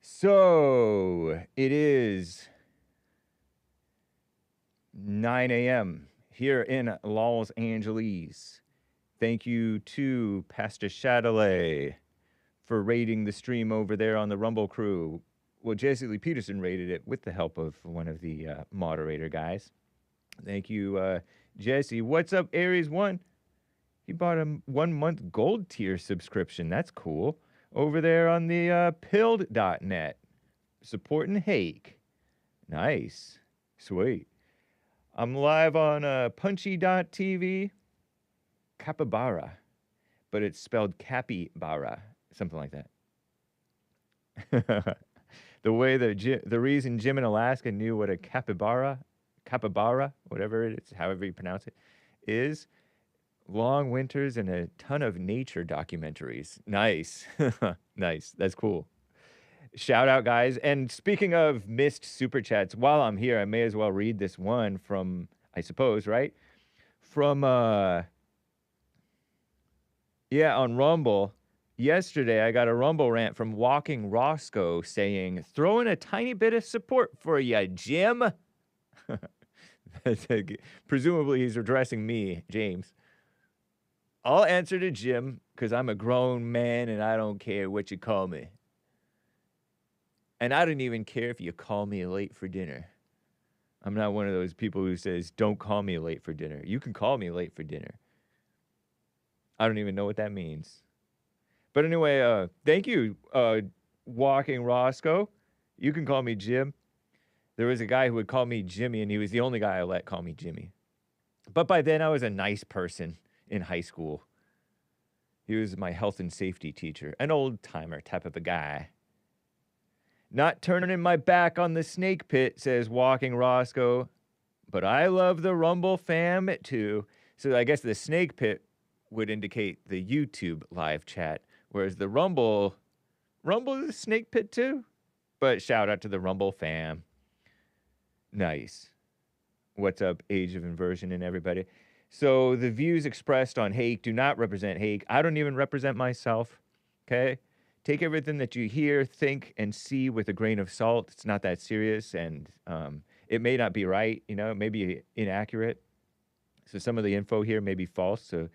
So it is 9 a.m. here in Los Angeles. Thank you to Pastor Chatelet for raiding the stream over there on the Rumble crew. Well, Jesse Lee Peterson raided it with the help of one of the moderator guys. Thank you, Jesse. What's up, Aries One? He bought a 1 month gold tier subscription. That's cool. Over there on the pilled.net. Supporting Hake. Nice. Sweet. I'm live on punchy.tv. Capybara. But it's spelled capybara. Something like that. The way the reason Jim in Alaska knew what a capybara, whatever it is, however you pronounce it, is long winters and a ton of nature documentaries. Nice. Nice. That's cool. Shout out, guys. And speaking of missed super chats, while I'm here, I may as well read this one from, I suppose, right? From, on Rumble. Yesterday, I got a Rumble rant from Walking Roscoe saying, throw in a tiny bit of support for ya, Jim. Presumably, he's addressing me, James. I'll answer to Jim because I'm a grown man and I don't care what you call me. And I don't even care if you call me late for dinner. I'm not one of those people who says, don't call me late for dinner. You can call me late for dinner. I don't even know what that means. But anyway, thank you, Walking Roscoe. You can call me Jim. There was a guy who would call me Jimmy, and he was the only guy I let call me Jimmy. But by then, I was a nice person in high school. He was my health and safety teacher, an old-timer type of a guy. Not turning my back on the snake pit, says Walking Roscoe. But I love the Rumble fam, too. So I guess the snake pit would indicate the YouTube live chat, whereas the Rumble is a snake pit, too. But shout out to the Rumble fam. Nice. What's up, Age of Inversion and everybody? So the views expressed on Hake do not represent Hake. I don't even represent myself, okay? Take everything that you hear, think, and see with a grain of salt. It's not that serious, and it may not be right, it may be inaccurate. So some of the info here may be false, so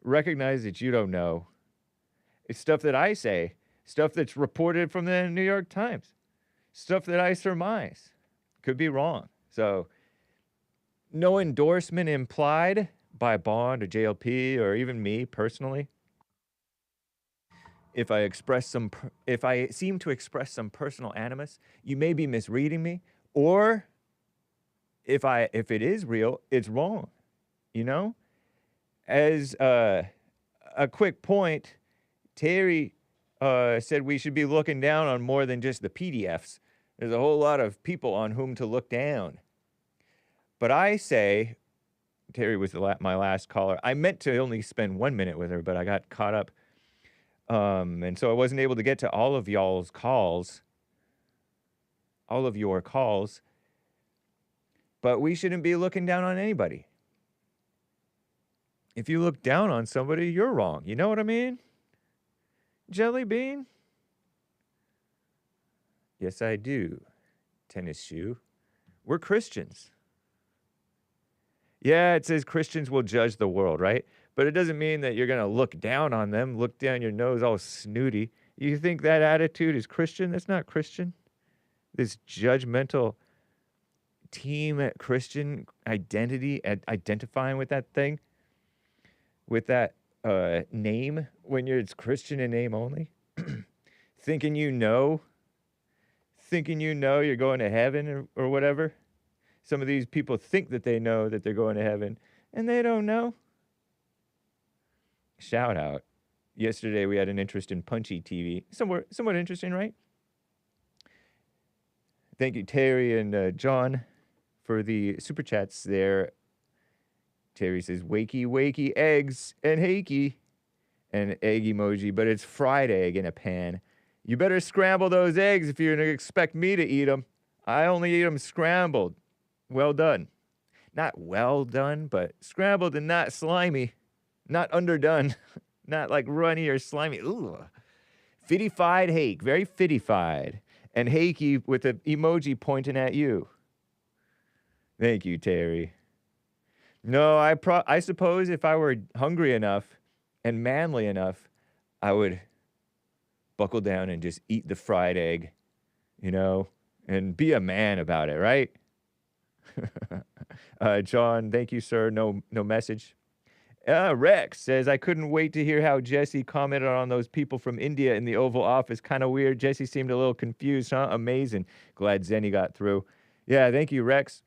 recognize that you don't know. It's stuff that I say, stuff that's reported from the New York Times, stuff that I surmise. Could be wrong. So no endorsement implied by Bond or JLP or even me personally. If I seem to express some personal animus, you may be misreading me, or if it is real, it's wrong. As a quick point, Terry said we should be looking down on more than just the PDFs. There's a whole lot of people on whom to look down. But I say, Terry was my last caller. I meant to only spend 1 minute with her, but I got caught up. And so I wasn't able to get to all of your calls. But we shouldn't be looking down on anybody. If you look down on somebody, you're wrong. You know what I mean? Jelly bean? Yes, I do. Tennis shoe. We're Christians. Yeah, it says Christians will judge the world, right? But it doesn't mean that you're going to look down on them, look down your nose all snooty. You think that attitude is Christian? That's not Christian. This judgmental team Christian identity, identifying with that thing, with that name, when it's Christian in name only. Thinking you're going to heaven or whatever. Some of these people think that they know that they're going to heaven, and they don't know. Shout out. Yesterday we had an interest in Punchy TV. Somewhat interesting, right? Thank you, Terry and John, for the super chats there. Terry says, wakey, wakey, eggs and hakey. And egg emoji, but it's fried egg in a pan. You better scramble those eggs if you're going to expect me to eat them. I only eat them scrambled. Well done. Not well done, but scrambled and not slimy. not underdone, not like runny or slimy. Ooh. Fittified Hake, very fittified. And Hakey with an emoji pointing at you. Thank you, Terry. No, I suppose if I were hungry enough and manly enough, I would buckle down and just eat the fried egg, and be a man about it, right? John, thank you, sir. No message. Rex says, I couldn't wait to hear how Jesse commented on those people from India in the Oval Office. Kind of weird. Jesse seemed a little confused, huh? Amazing. Glad Zenny got through. Yeah, thank you, Rex.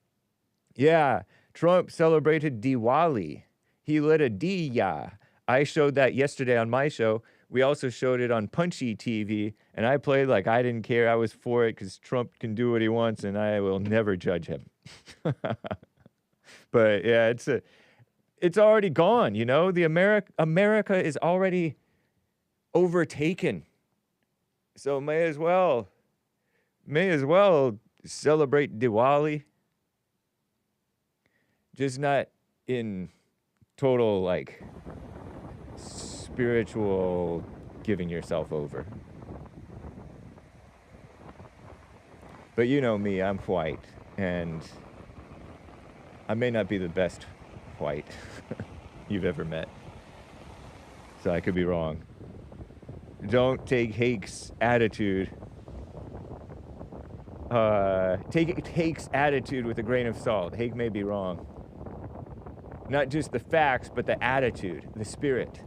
Yeah, Trump celebrated Diwali. He lit a diya. I showed that yesterday on my show. We also showed it on Punchy TV, and I played like I didn't care. I was for it because Trump can do what he wants, and I will never judge him. But yeah, it's already gone. The America is already overtaken. So may as well celebrate Diwali. Just not in total, like, spiritual giving yourself over. But you know me, I'm white, and I may not be the best white you've ever met. So I could be wrong. Don't take Hake's attitude. Take Hake's attitude with a grain of salt. Hake may be wrong. Not just the facts, but the attitude, the spirit.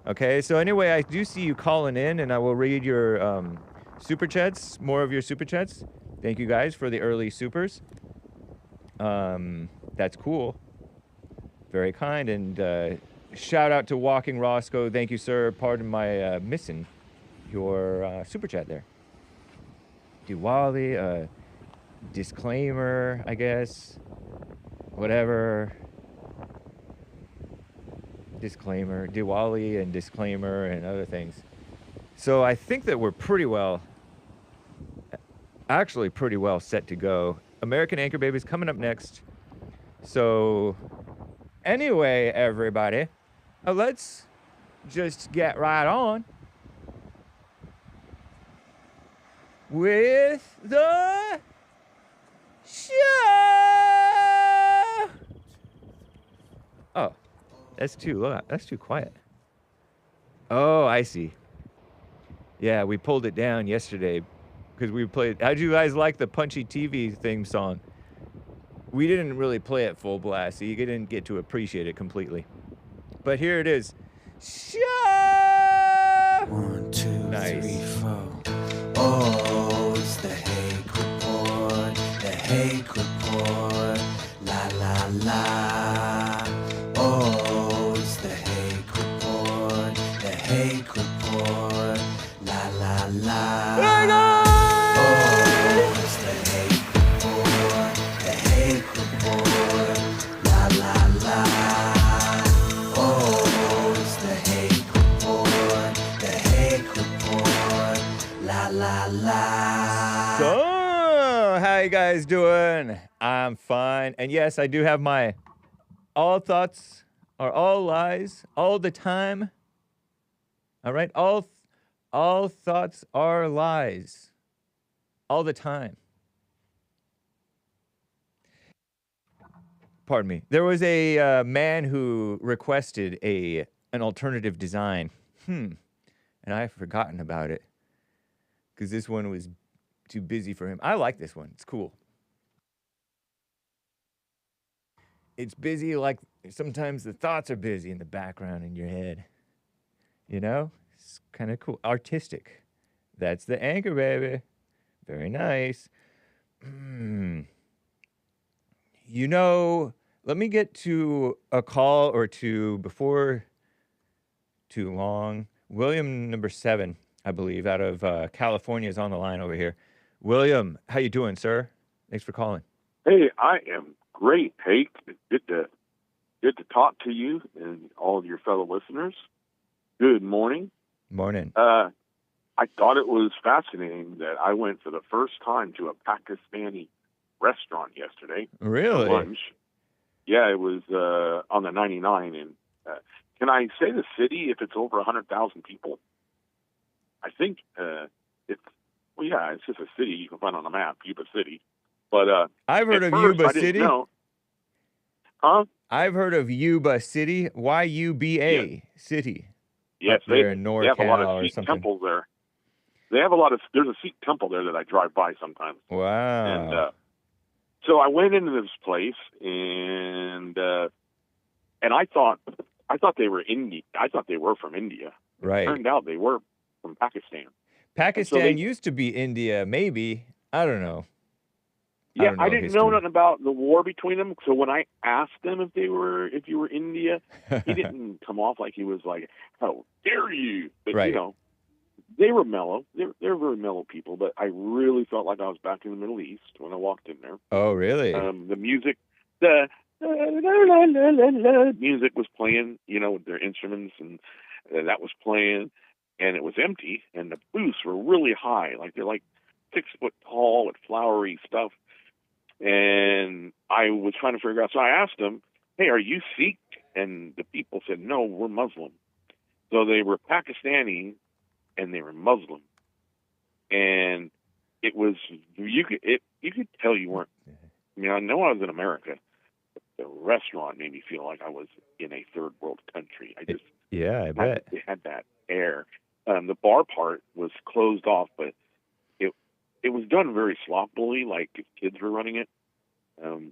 Okay, so anyway, I do see you calling in, and I will read your super chats, more of your super chats. Thank you guys for the early supers. That's cool. Very kind, and shout out to Walking Roscoe. Thank you, sir. Pardon my missing your super chat there. Diwali, disclaimer, I guess. Whatever. Disclaimer, Diwali and disclaimer and other things. So I think that we're pretty well set to go. American Anchor Baby's coming up next. So anyway, everybody, let's just get right on with the show. Oh. That's too loud. That's too quiet. Oh, I see. Yeah, we pulled it down yesterday because we played. How'd you guys like the Punchy TV theme song? We didn't really play it full blast, so you didn't get to appreciate it completely. But here it is. Show! 1, 2, nice. 3, 4. Oh, it's the Hake Report. The Hake Report. La la la. Oh, it's the Hake Report. The Hake Report. La la la. Oh, it's the Hake Report. The Hake Report. La la la. Oh, it's the Hake Report. The Hake Report. La la la. So, how you guys doing? I'm fine. And yes, I do have my all thoughts are all lies all the time. All right? All thoughts are lies all the time. Pardon me. There was a man who requested an alternative design. And I've forgotten about it because this one was too busy for him. I like this one. It's cool. It's busy like sometimes the thoughts are busy in the background in your head. It's kind of cool. Artistic. That's the Anchor Baby. Very nice. Let me get to a call or two before too long. William number 7, I believe, out of California is on the line over here. William, how you doing, sir? Thanks for calling. Hey, I am great, Hake. Good to talk to you and all of your fellow listeners. Good morning. Morning. I thought it was fascinating that I went for the first time to a Pakistani restaurant yesterday. Really? For lunch. Yeah, it was on the 99 in Can I say the city if it's over 100,000 people? I think it's it's just a city you can find on a map, Yuba City. But I've heard at of first, Yuba I didn't City. know. Huh? I've heard of Yuba City, Yuba City. Yes, Up there in they have a lot NorCal of or Sikh something. temples there. They have a lot of. There's a Sikh temple there that I drive by sometimes. Wow. And so I went into this place, and I thought they were Indian. I thought they were from India. Right. It turned out they were from Pakistan. Pakistan used to be India, maybe. I don't know. Yeah, I don't didn't know nothing about the war between them. So when I asked them if you were India, he didn't come off like he was like, "How dare you?" But right. They were mellow. They're very mellow people. But I really felt like I was back in the Middle East when I walked in there. Oh, really? The music, the music was playing. With their instruments, and that was playing, and it was empty. And the booths were really high, like they're like 6 foot tall with flowery stuff. And I was trying to figure out. So I asked them, "Hey, are you Sikh?" And the people said, "No, we're Muslim." So they were Pakistani, and they were Muslim. And it was you could tell you weren't. I mean, I know I was in America, but the restaurant made me feel like I was in a third world country. I bet it had that air. The bar part was closed off, but it was done very sloppily, like if kids were running it.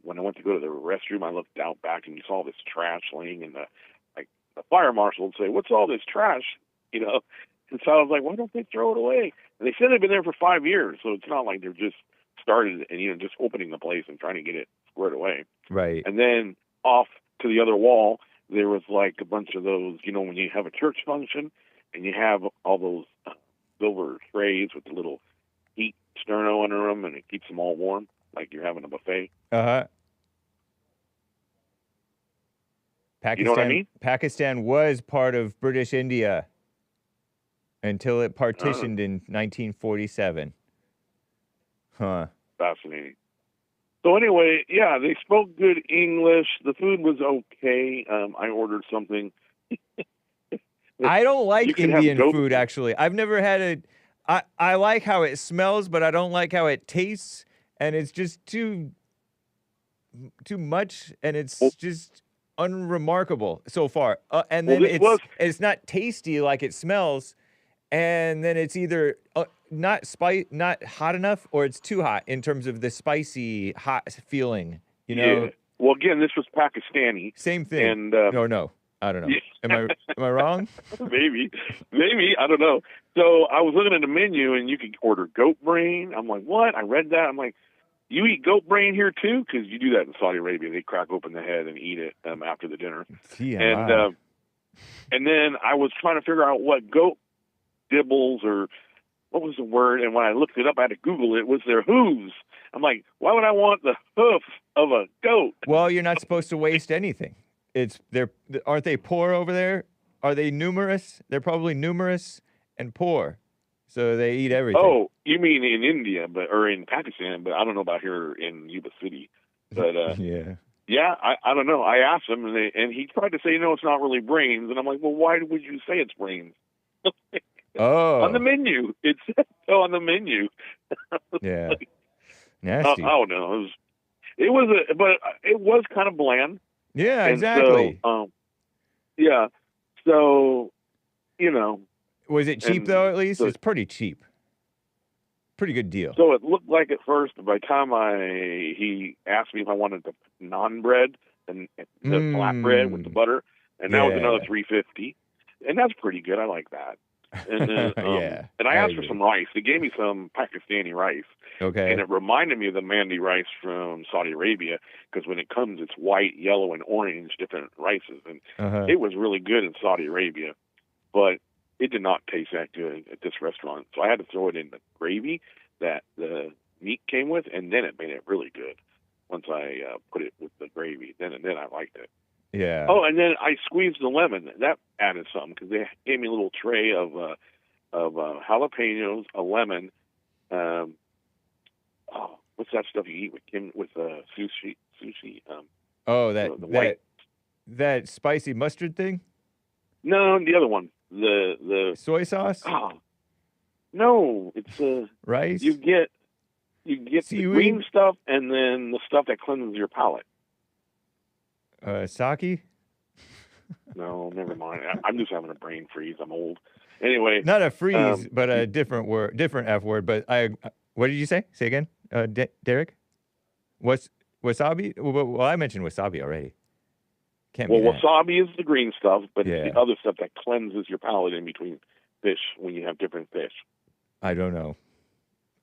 When I went to go to the restroom, I looked out back and you saw this trash laying in the fire marshal would say, "What's all this trash?" And so I was like, "Why don't they throw it away?" And they said they've been there for 5 years, so it's not like they're just started and just opening the place and trying to get it squared away. Right. And then off to the other wall, there was like a bunch of those, when you have a church function and you have all those silver trays with the little heat sterno under them, and it keeps them all warm, like you're having a buffet. Pakistan, you know what I mean? Pakistan was part of British India until it partitioned in 1947. Huh. Fascinating. So anyway, yeah, they spoke good English. The food was okay. I ordered something. I don't like Indian food, goat. actually. I've never had it. I like how it smells, but I don't like how it tastes, and it's just too much, and it's just unremarkable so far. And then it's not tasty like it smells, and then it's either not hot enough, or it's too hot in terms of the spicy hot feeling. Yeah. Well, again, this was Pakistani. Same thing. And no. I don't know. Am I wrong? Maybe. I don't know. So I was looking at the menu, and you could order goat brain. I'm like, what? I read that. I'm like, you eat goat brain here too? Because you do that in Saudi Arabia. They crack open the head and eat it after the dinner. Yeah. And then I was trying to figure out what goat dibbles or what was the word. And when I looked it up, I had to Google it. It was their hooves. I'm like, why would I want the hoof of a goat? Well, you're not supposed to waste anything. Aren't they poor over there? Are they numerous? They're probably numerous and poor, so they eat everything. Oh, you mean in India, or in Pakistan? But I don't know about here in Yuba City. But yeah, I don't know. I asked him, and he tried to say, no, it's not really brains. And I'm like, well, why would you say it's brains? On the menu, it's on the menu. Yeah, nasty. Oh no, it was kind of bland. Yeah, and exactly. So, yeah. So, Was it cheap though? At least it's pretty cheap. Pretty good deal. So it looked like at first, but by the time he asked me if I wanted the naan bread and the flat bread with the butter, and that was another $3.50, and that's pretty good. I like that. And then, and I asked for some rice. They gave me some Pakistani rice. Okay. And it reminded me of the mandi rice from Saudi Arabia, because when it comes, it's white, yellow, and orange, different rices. And it was really good in Saudi Arabia, but it did not taste that good at this restaurant. So I had to throw it in the gravy that the meat came with, and then it made it really good. Once I put it with the gravy, then I liked it. Yeah. Oh, and then I squeezed the lemon. That added something, because they gave me a little tray of jalapenos, a lemon. What's that stuff you eat with sushi? Oh, the white. that spicy mustard thing? No, the other one. The Soy sauce? oh, no, it's Rice? you get the Seaweed? green stuff and then the stuff that cleanses your palate. Sake? No, never mind. I'm just having a brain freeze. I'm old. Anyway, Not a freeze, but a different word, different F word. But what did you say? Say again, Derek. What's wasabi? Well, I mentioned wasabi already. Can't be that. Wasabi is the green stuff, but Yeah. it's the other stuff that cleanses your palate in between fish when you have different fish. I don't know.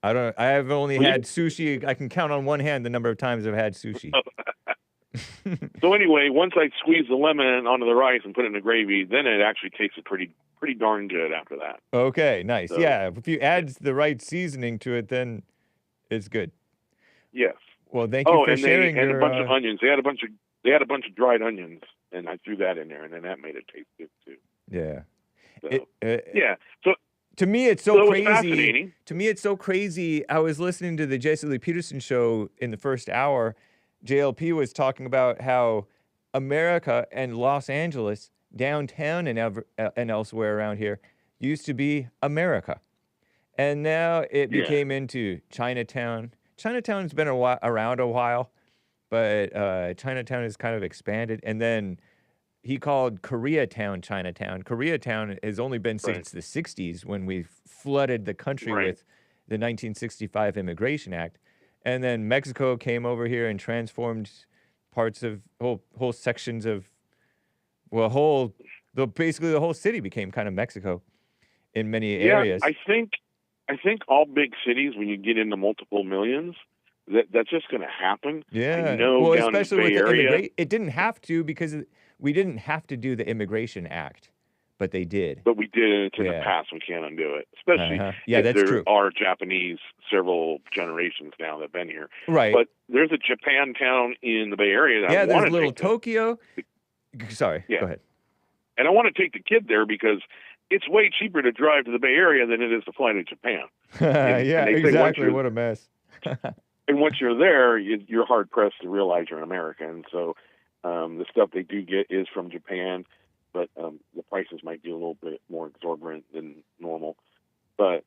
I have only had sushi. I can count on one hand the number of times I've had sushi. So anyway, once I squeeze the lemon onto the rice and put it in the gravy, then it actually tastes pretty darn good after that. Okay, nice. So- Yeah, if you add the right seasoning to it, then it's good. Yes. Well, thank you for and sharing and your. a bunch of onions. They had a bunch of dried onions, and I threw that in there, and then that made it taste good too. Yeah. So, It, yeah. So To me, it's so it was crazy. fascinating. To me, it's so crazy. I was listening to the Jesse Lee Peterson show in the first hour. JLP was talking about how America and Los Angeles, downtown and elsewhere around here, used to be America. And now it became into Chinatown. Chinatown's been around a while, but Chinatown has kind of expanded. And then he called Koreatown Chinatown. Koreatown has only been since the 60s when we flooded the country with the 1965 Immigration Act. And then Mexico came over here and transformed parts of whole sections of, basically the whole city became kind of Mexico in many areas. I think all big cities, when you get into multiple millions, that's just going to happen. Yeah. I know Well, down especially in the Bay with the Area, it didn't have to because we didn't have to do the Immigration Act, but they did. but we did it in the past. We can't undo it, especially if that's there true. are Japanese several generations now that have been here. Right. But there's a Japantown in the Bay Area that I there's want to little take Tokyo. Sorry, Yeah. go ahead. and I want to take the kid there because it's way cheaper to drive to the Bay Area than it is to fly to Japan. Yeah, and they say once exactly. you're- What a mess. And once you're there, you're hard pressed to realize you're in America. And so the stuff they do get is from Japan, but the prices might be a little bit more exorbitant than normal. But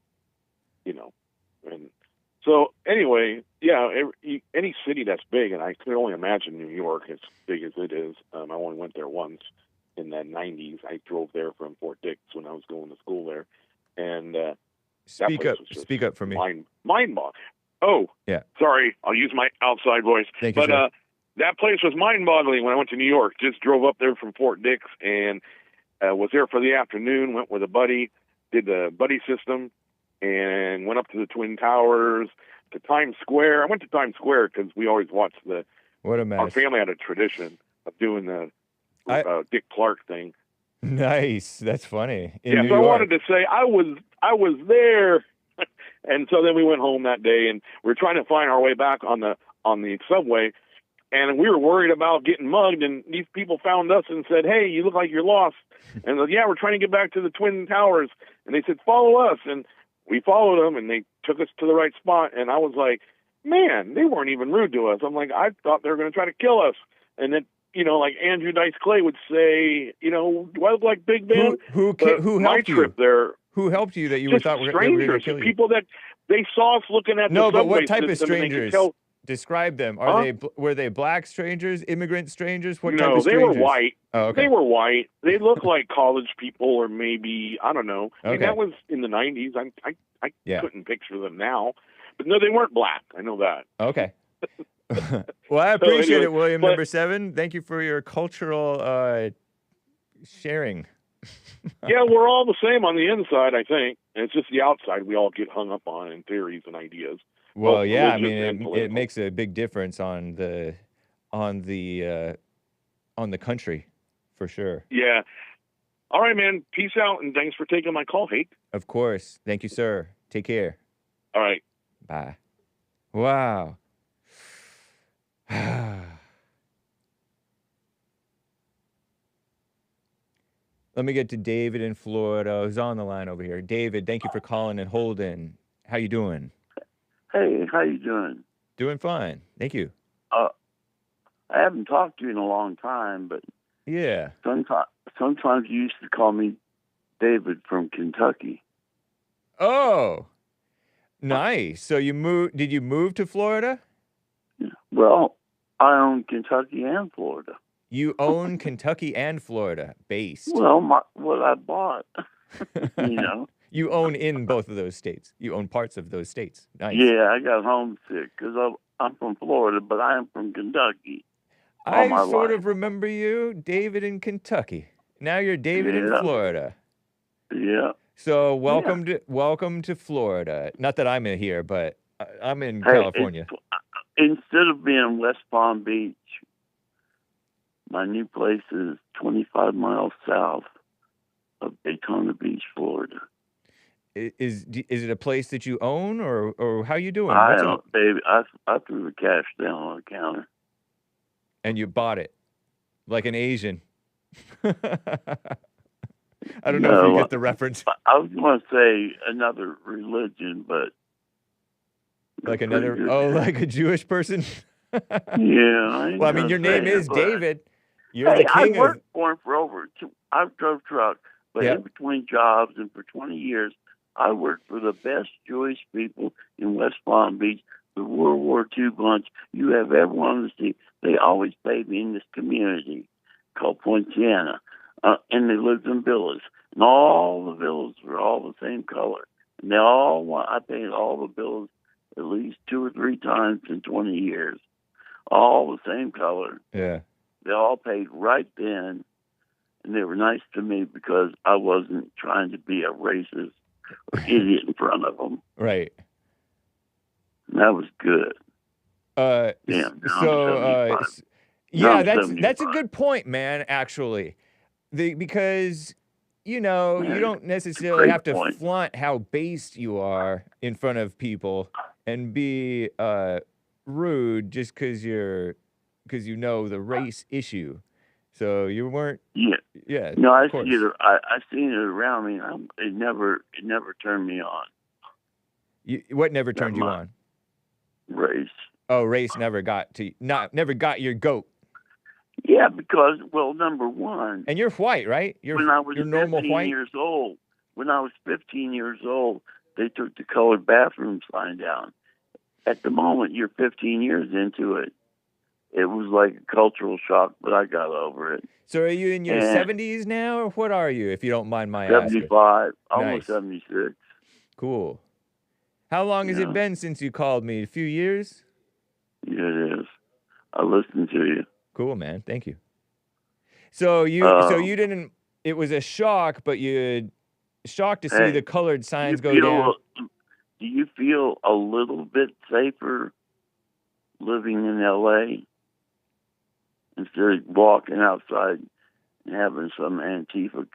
and so anyway, any city that's big, and I could only imagine New York, as big as it is. I only went there once in the 90s. I drove there from Fort Dix when I was going to school there, and Speak place up. was just Speak up for me. mind-boggling. Oh, Yeah. sorry, I'll use my outside voice. Thank you, But sir. that place was mind-boggling when I went to New York. Just drove up there from Fort Dix and was there for the afternoon. Went with a buddy, did the buddy system, and went up to the Twin Towers, to Times Square. I went to Times Square because we always watched What a mess. our family had a tradition of doing the Dick Clark thing. Nice. That's funny. In New so I York. wanted to say I was there. And so then we went home that day, and we were trying to find our way back on the subway, and we were worried about getting mugged. And these people found us and said, "Hey, you look like you're lost." And we're trying to get back to the Twin Towers. And they said, "Follow us." And we followed them, and they took us to the right spot. And I was like, "Man, they weren't even rude to us." I'm like, I thought they were going to try to kill us. And then like Andrew Dice Clay would say, do I look like Big Ben? Who my helped trip you? there. Who helped you that you Just thought they were strangers, going to kill you? people that they saw us looking at No, the but subway what type of system and they could strangers? tell- Describe them. Were they black strangers, immigrant strangers? What type No, of they strangers? were white. Oh, okay. They were white. They looked like college people, or maybe I don't know. I mean, Okay. that was in the 90s. I Yeah. couldn't picture them now, but no, they weren't black. I know that. Okay. Well, I appreciate anyway, it, William. but- Number 7. Thank you for your cultural sharing. Yeah, we're all the same on the inside, I think. And it's just the outside we all get hung up on in theories and ideas. Well, both yeah, I religious mean, and it political. makes a big difference on the country, for sure. Yeah. All right, man. Peace out, and thanks for taking my call, Hake. Of course. Thank you, sir. Take care. All right. Bye. Wow. Let me get to David in Florida, who's on the line over here. David, thank you for calling and holding. How you doing? Hey, how you doing? Doing fine. Thank you. I haven't talked to you in a long time, but Yeah. Sometimes you used to call me David from Kentucky. Oh, nice. So you moved? Did you move to Florida? Well, I own Kentucky and Florida. You own Kentucky and Florida, based. Well, what I bought, you know. You own in both of those states. You own parts of those states. Nice. Yeah, I got homesick because I'm from Florida, but I am from Kentucky. I sort of remember you, David in Kentucky. Now you're David in Florida. Yeah. So welcome to Florida. Not that I'm in here, but I'm in California. Instead of being West Palm Beach, my new place is 25 miles south of Daytona Beach, Florida. Is it a place that you own, or how you doing? I don't, baby. I threw the cash down on the counter. And you bought it like an Asian. I don't know if you get the reference. I was going to say another religion, but like like a Jewish person. Yeah. Well, I mean, your name is David. You're the king. I worked for him for I drove truck, but in between jobs and for 20 years, I worked for the best Jewish people in West Palm Beach, the World War II bunch you have ever wanted to see. They always paid me in this community called Poinciana, and they lived in villas. And all the villas were all the same color. And I paid all the villas at least 2 or 3 times in 20 years. All the same color. Yeah. They all paid right then, and they were nice to me because I wasn't trying to be a racist or idiot in front of them. Right. And that was good. That's a good point, man. Actually, because you don't necessarily have to flaunt how based you are in front of people and be rude just because you know the race issue. So you weren't. Yeah. Yeah. No, I seen it around me. It never turned me on. What never turned you on? Race. Oh, race never got your goat. Yeah, because number one. And you're white, right? When I was 15 years old, they took the colored bathroom sign down. At the moment, you're 15 years into it. It was like a cultural shock, but I got over it. So are you in your 70s now, or what are you, if you don't mind my asking? 75, almost 76. Cool. How long has it been since you called me? A few years? Yeah, it is. I listened to you. Cool, man. Thank you. So you didn't. It was a shock, but you shocked to see the colored signs go down. Do you feel a little bit safer living in L.A. instead of walking outside and having some Antifa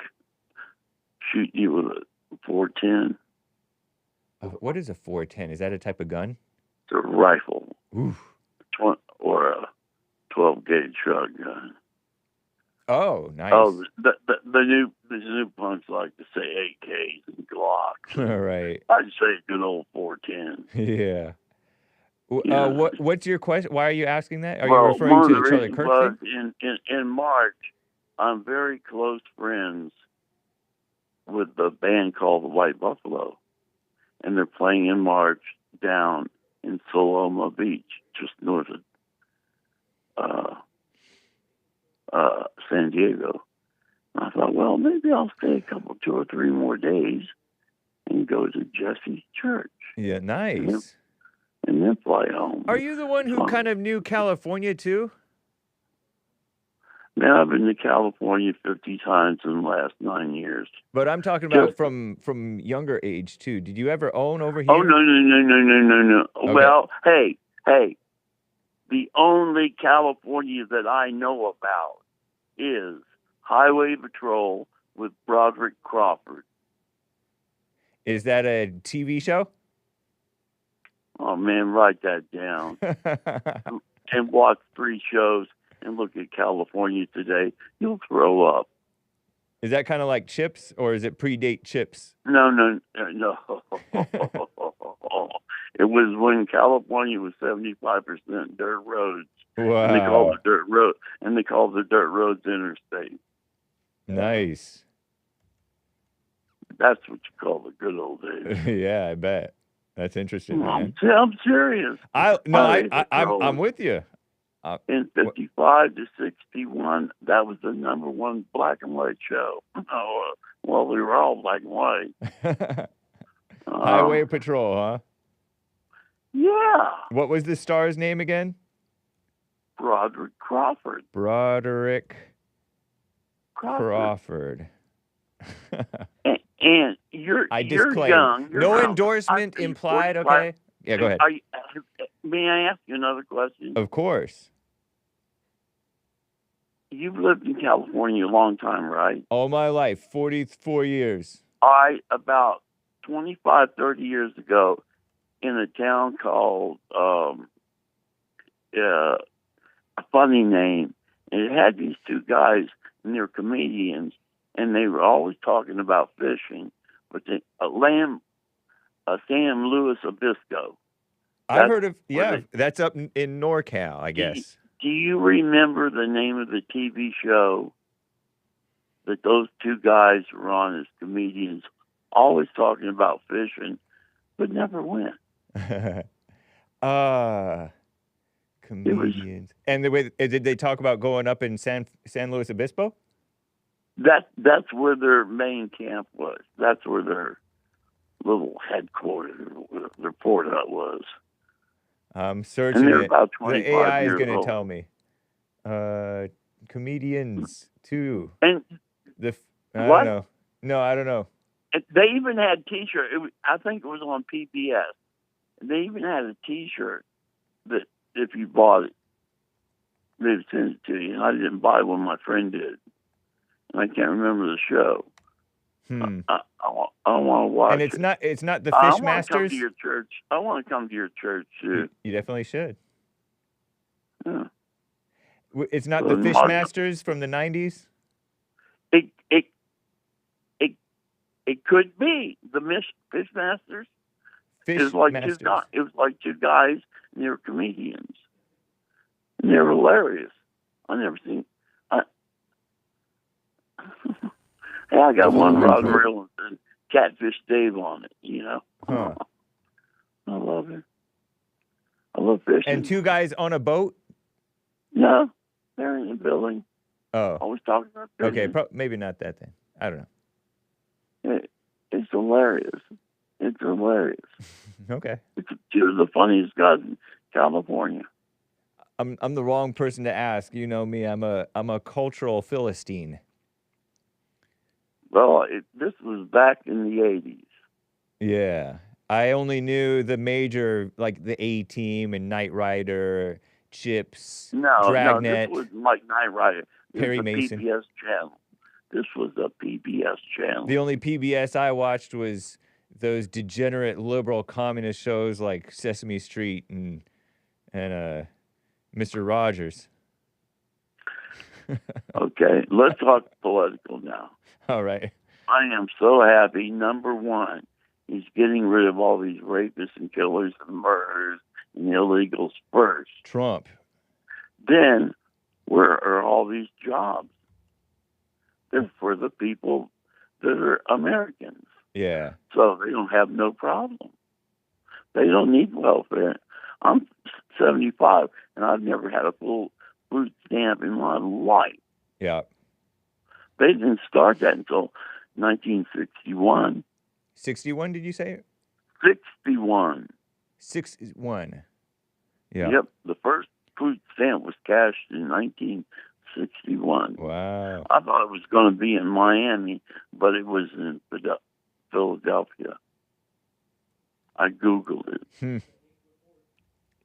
shoot you with a 410? What is a 410? Is that a type of gun? It's a rifle. Oof. Or a 12-gauge shotgun. Oh, nice. Oh, the new punks like to say AKs and Glocks. All right. I'd say a good old 410. Yeah. What's your question? Why are you asking that? Are you referring to the Charlie Kirk thing? In March, I'm very close friends with the band called the White Buffalo, and they're playing in March down in Soloma Beach, just north of San Diego. And I thought, well, maybe I'll stay 2 or 3 more days and go to Jesse's church. Yeah, nice. And then fly home. Are you the one who kind of knew California too? Man, I've been to California 50 times in the last 9 years. But I'm talking about from younger age too. Did you ever own over here? Oh, no. Okay. Well, hey, the only California that I know about is Highway Patrol with Broderick Crawford. Is that a TV show? Oh, man, write that down. And watch 3 shows and look at California today. You'll throw up. Is that kind of like Chips, or is it predate Chips? No. It was when California was 75% dirt roads And they call Wow. the dirt road, and they call the dirt roads interstate. Nice. That's what you call the good old days. Yeah, I bet. That's interesting, man. I'm serious. I'm with you. In 55 to 61, that was the number one black and white show. Well, we were all black and white. Highway Patrol, huh? Yeah. What was the star's name again? Broderick Crawford. Broderick Crawford. And you're young. You're no endorsement implied, okay? Yeah, go ahead. May I ask you another question? Of course. You've lived in California a long time, right? All my life, 44 years. About 25, 30 years ago, in a town called, a funny name, and it had these two guys, and they were comedians, and they were always talking about fishing. But Sam Luis Obispo. I've heard of, that's up in NorCal, I guess. Do you remember the name of the TV show that those two guys were on as comedians, always talking about fishing, but never went? Comedians. And the way did they talk about going up in San Luis Obispo? That's where their main camp was. That's where their little headquarters, their port hut was. I'm searching and they're it. About the AI is going to tell me. Comedians too. And I don't know. No, I don't know. They even had T-shirts. I think it was on PBS. They even had a T-shirt that if you bought it, they'd send it to you. And I didn't buy one. My friend did. And I can't remember the show. I want to watch. And it's not the Fish Masters. Come to your church. I want to come to your church too. You definitely should. Yeah. It's not the Fish Masters from the 90s. It could be the Fish Masters. Fish it was like Masters. It was like two guys, and they were comedians, and they were hilarious. I never seen. Yeah, I got one rod and reel and Catfish Dave on it. You know. Huh. I love it. I love fishing. And two guys on a boat. No, they're in the building. Oh. Always talking about fishing. Okay, maybe not that then. I don't know. It's hilarious. It's hilarious. Okay. It's two of the funniest guys in California. I'm the wrong person to ask. You know me. I'm a cultural Philistine. Well, this was back in the 80s. Yeah. I only knew the major, like the A-Team and Knight Rider, Chips, Dragnet. No, this was like Knight Rider. Perry Mason. PBS channel. This was a PBS channel. The only PBS I watched was those degenerate liberal communist shows like Sesame Street and Mr. Rogers. Okay, let's talk political now. All right. I am so happy. Number one, he's getting rid of all these rapists and killers and murderers and illegals first. Trump. Then, where are all these jobs? They're for the people that are Americans. Yeah. So they don't have no problem. They don't need welfare. I'm 75, and I've never had a full food stamp in my life. Yeah. They didn't start that until 1961. 61, did you say? 61. 61. Yeah. Yep. The first food stamp was cashed in 1961. Wow. I thought it was going to be in Miami, but it was in Philadelphia. I Googled it.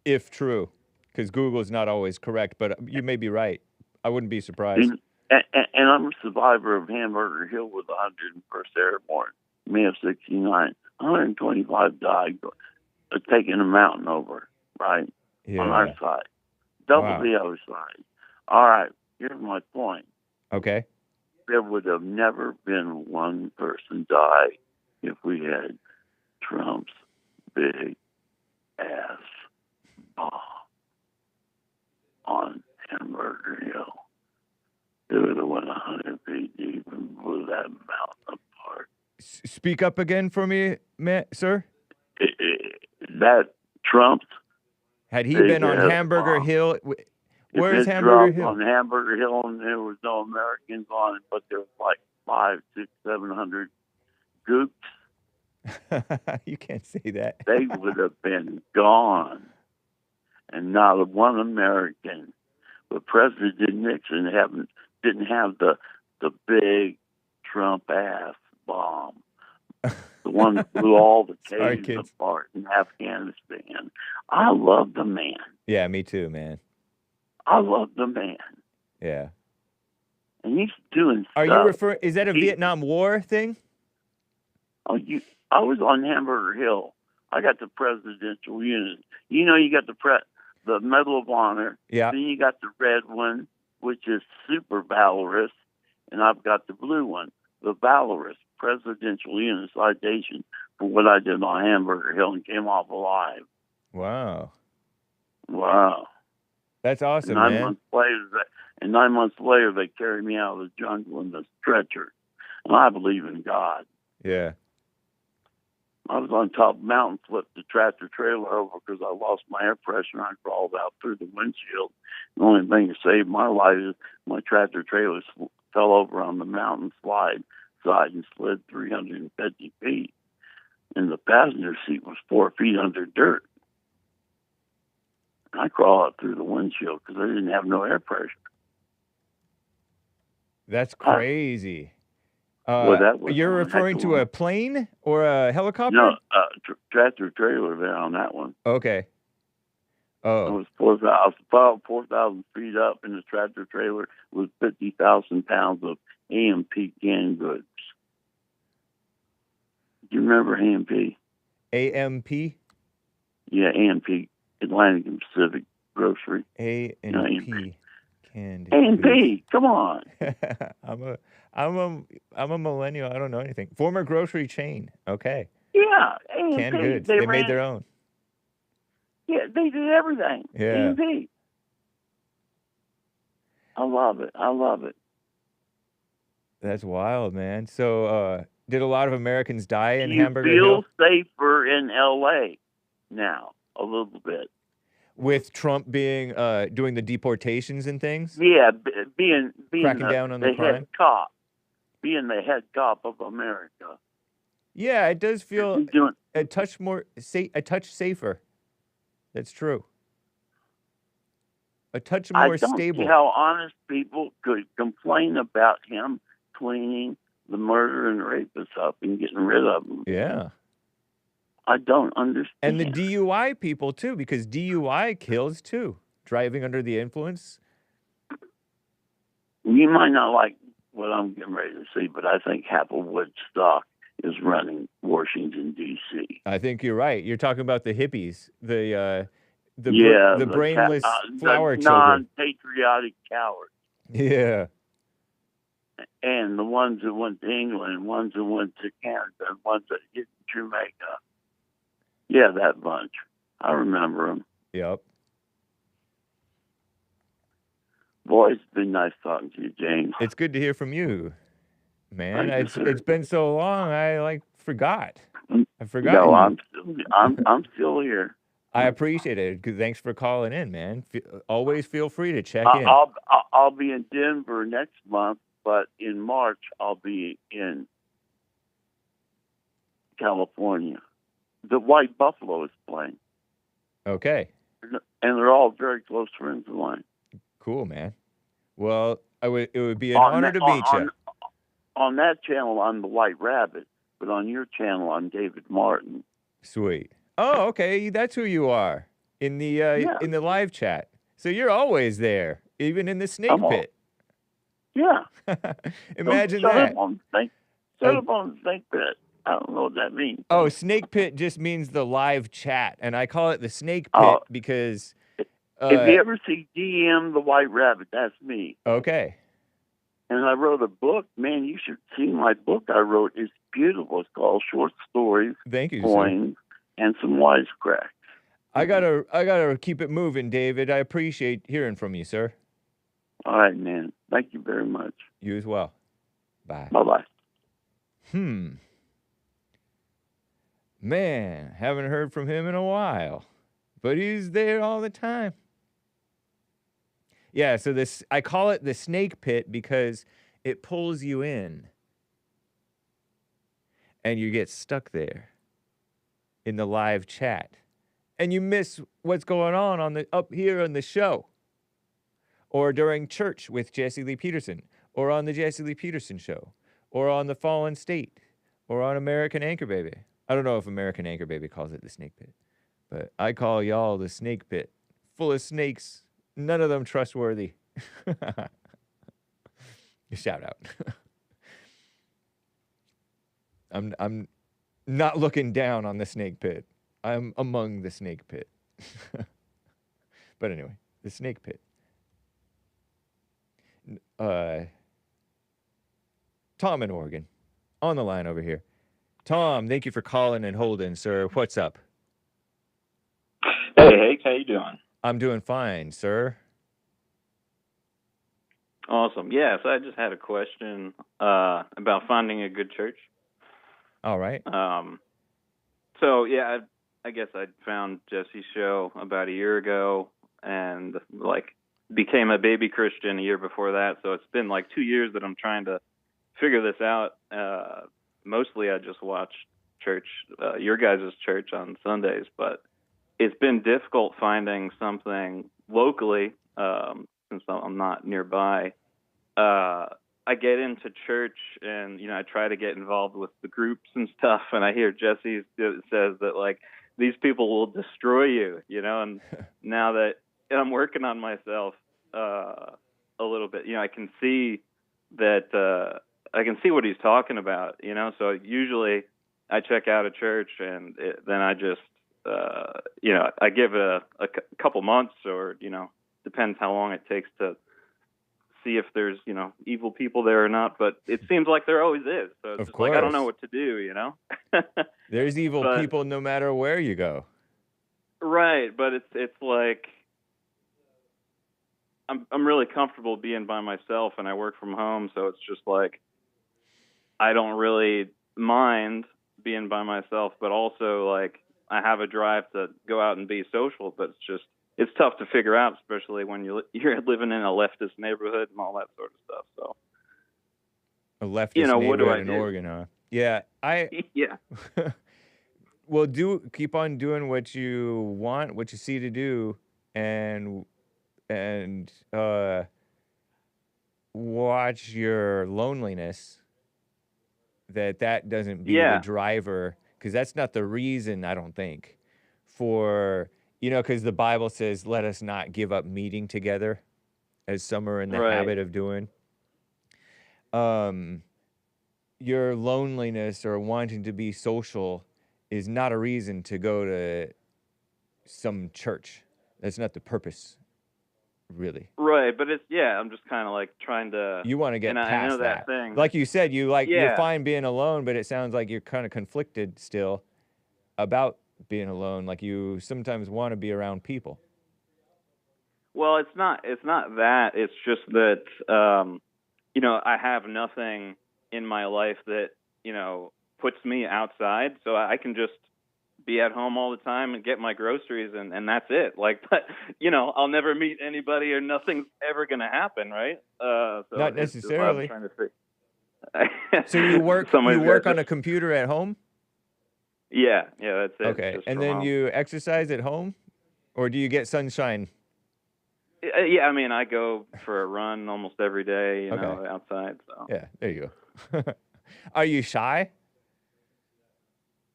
If true, because Google is not always correct, but you may be right. I wouldn't be surprised. And I'm a survivor of Hamburger Hill with 101st Airborne, May of 69. 125 died taking a mountain over, right? Yeah. On our side. Double the other side. All right, here's my point. Okay. There would have never been one person die if we had Trump's big ass bomb. on Hamburger Hill. It would have went 100 feet deep and blew that mountain apart. Speak up again for me, sir. That Trump. Had he been on Hamburger Hill? Where's it Hamburger Hill? On Hamburger Hill, and there was no Americans on it, but there was like 500, 600, 700 gooks. You can't say that. They would have been gone, and not one American. But President Nixon didn't have the big Trump ass bomb, the one that blew all the caves apart in Afghanistan. I love the man. Yeah, me too, man. I love the man. Yeah. And he's doing stuff. Are you referring? Is that a Vietnam War thing? I was on Hamburger Hill. I got the presidential unit. You know, you got the Medal of Honor. Yeah. Then you got the red one, which is super valorous, and I've got the blue one, the valorous presidential unit citation for what I did on Hamburger Hill and came off alive. Wow. Wow. That's awesome, and 9 man. Months later, 9 months later, they carried me out of the jungle in the stretcher. And I believe in God. Yeah. I was on top of the mountain, flipped the tractor trailer over because I lost my air pressure and I crawled out through the windshield. The only thing that saved my life is my tractor trailer fell over on the mountain side and slid 350 feet. And the passenger seat was 4 feet under dirt. I crawled out through the windshield because I didn't have no air pressure. That's crazy. You're referring to a plane or a helicopter? No, tractor trailer there on that one. Okay. Oh. It was 4,000 feet up, and the tractor trailer was 50,000 pounds of AMP canned goods. Do you remember AMP? AMP? Yeah, AMP, Atlantic and Pacific Grocery. AMP. AMP, come on. I'm a millennial. I don't know anything. Former grocery chain. Okay. Yeah, AMP. Canned goods. They made their own. Yeah, they did everything. Yeah. AMP. I love it. I love it. That's wild, man. So, did a lot of Americans die in Hamburger Hill? You feel safer in L.A. now, a little bit. With Trump being doing the deportations and things? Yeah, being cracking down on the crime? Head cop, being the head cop of America. Yeah, it does feel a touch safer. That's true. A touch more stable. I don't see how honest people could complain about him cleaning the murder and rapists up and getting rid of them. Yeah. I don't understand. And the DUI people, too, because DUI kills, too. Driving under the influence. You might not like what I'm getting ready to say, but I think half of Woodstock is running Washington, D.C. I think you're right. You're talking about the hippies, the brainless flower children. Non-patriotic cowards. Yeah. And the ones that went to England, ones that went to Canada, and ones that hit Jamaica. Yeah, that bunch. I remember them. Yep. Boy, it's been nice talking to you, James. It's good to hear from you, man. It's been so long. I forgot. I forgot. No, I'm still here. I appreciate it. Thanks for calling in, man. Always feel free to check in. I'll be in Denver next month, but in March I'll be in California. The White Buffalo is playing. Okay. And they're all very close friends of mine. Cool, man. Well, it would be an honor to meet you. On that channel, I'm the White Rabbit, but on your channel, I'm David Martin. Sweet. Oh, okay. That's who you are in the live chat. So you're always there, even in the snake pit. Yeah. Imagine Set that. up on the snake pit. I don't know what that means. Oh, snake pit just means the live chat, and I call it the snake pit because... if you ever see DM the White Rabbit, that's me. Okay. And I wrote a book. Man, you should see my book I wrote. It's beautiful. It's called Short Stories, Thank you, Poems, and Some Wisecracks. I gotta keep it moving, David. I appreciate hearing from you, sir. All right, man. Thank you very much. You as well. Bye. Bye-bye. Man, haven't heard from him in a while, but he's there all the time. Yeah, so I call it the snake pit because it pulls you in and you get stuck there in the live chat and you miss what's going on up here on the show or during church with Jesse Lee Peterson or on the Jesse Lee Peterson show or on the Fallen State or on American Anchor Baby. I don't know if American Anchor Baby calls it the snake pit, but I call y'all the snake pit, full of snakes, none of them trustworthy. Shout out. I'm not looking down on the snake pit. I'm among the snake pit. But anyway, the snake pit. Tom in Oregon, on the line over here. Tom, thank you for calling and holding, sir. What's up? Hey, Hake, how you doing? I'm doing fine, sir. Awesome. Yeah, so I just had a question about finding a good church. All right. So, yeah, I guess I found Jesse's show about a year ago and, became a baby Christian a year before that. So it's been 2 years that I'm trying to figure this out. Mostly I just watch church, your guys' church on Sundays, but it's been difficult finding something locally since I'm not nearby. I get into church and, I try to get involved with the groups and stuff, and I hear Jesse says that, these people will destroy you, and now that I'm working on myself a little bit, I can see that I can see what he's talking about, so usually I check out a church and then I just, I give it a couple months or, depends how long it takes to see if there's, evil people there or not. But it seems like there always is. So it's of just course. I don't know what to do, There's evil people no matter where you go. Right. But it's like I'm really comfortable being by myself and I work from home. So it's just I don't really mind being by myself, but also I have a drive to go out and be social, but it's tough to figure out, especially when you're living in a leftist neighborhood and all that sort of stuff. So a leftist neighborhood in Oregon, huh? Yeah, yeah. Well, keep on doing what you want, what you see to do, and watch your loneliness. That doesn't be the driver, because that's not the reason, I don't think, for, because the Bible says, let us not give up meeting together, as some are in the habit of doing. Your loneliness or wanting to be social is not a reason to go to some church. That's not the purpose, really. Right, but I'm just kind of trying to. You want to get past I know that thing. Like you said, you're fine being alone, but it sounds like you're kind of conflicted still about being alone. Like you sometimes want to be around people. Well, it's not that. It's just that I have nothing in my life that puts me outside, so I can just be at home all the time and get my groceries and that's it. But I'll never meet anybody or nothing's ever going to happen, right? So not necessarily. So you work on a computer at home? Yeah, that's it. Okay. And then you exercise at home, or do you get sunshine? Yeah, I go for a run almost every day, outside. So. Yeah, there you go. Are you shy?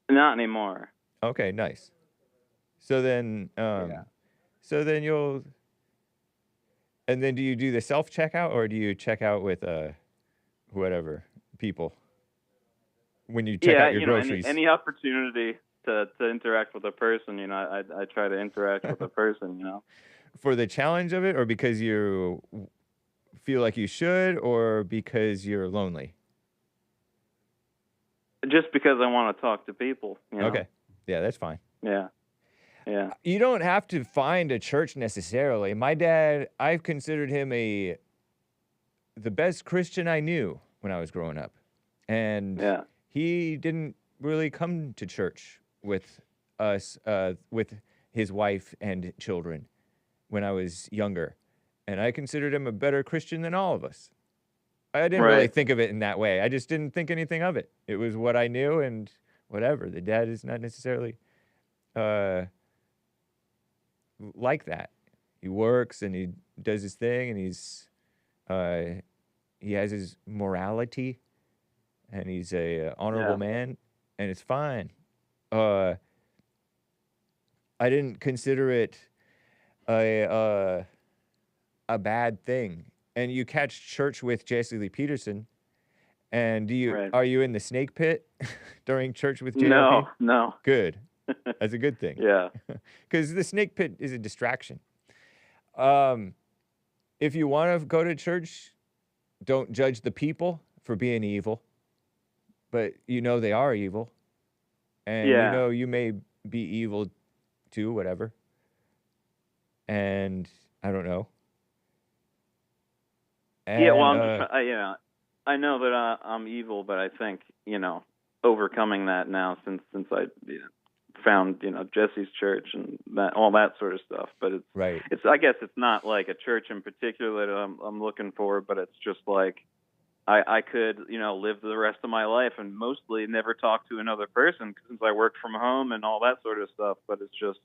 Not anymore. Okay, nice. So then, so then you'll, and then do you do the self-checkout or do you check out with whatever people when you check out your groceries? Any opportunity to interact with a person, I try to interact with a person, For the challenge of it, or because you feel like you should, or because you're lonely? Just because I want to talk to people. Okay. Yeah, that's fine. Yeah. Yeah. You don't have to find a church necessarily. My dad, I've considered him the best Christian I knew when I was growing up. And Yeah. he didn't really come to church with us, with his wife and children when I was younger. And I considered him a better Christian than all of us. I didn't really Right. think of it in that way. I just didn't think anything of it. It was what I knew and whatever. The dad is not necessarily like that. He works and he does his thing and he has his morality and he's a honorable man and it's fine. I didn't consider it a bad thing. And you catch church with Jesse Lee Peterson, and are you in the snake pit during church with JLP? No. Good. That's a good thing. Yeah. Because the snake pit is a distraction. If you want to go to church, don't judge the people for being evil, but you know they are evil, and you know you may be evil too, whatever. And I don't know. And, yeah, well, I'm just, I know that I'm evil, but I think, overcoming that now since I found, Jesse's church and all that sort of stuff. But I guess it's not like a church in particular that I'm looking for, but it's just like I could, live the rest of my life and mostly never talk to another person since I work from home and all that sort of stuff. But it's just,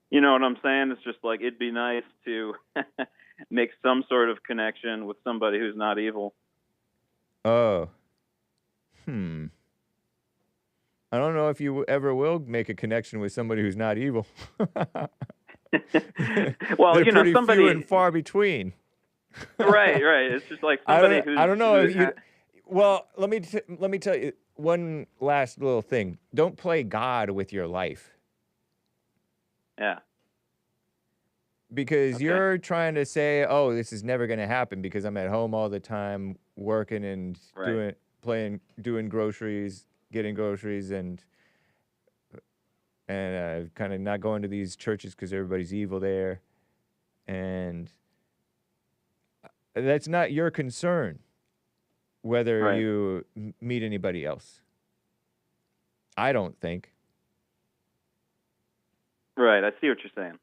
you know what I'm saying? It's just like it'd be nice to make some sort of connection with somebody who's not evil. Oh. I don't know if you ever will make a connection with somebody who's not evil. Well, they're pretty somebody few and far between. right. It's just like somebody who's. I don't know if you. Well, let me tell you one last little thing. Don't play God with your life. Yeah. Because you're trying to say, oh, this is never going to happen because I'm at home all the time working and doing groceries, getting groceries, and kind of not going to these churches because everybody's evil there. And that's not your concern whether you meet anybody else. I don't think. Right, I see what you're saying.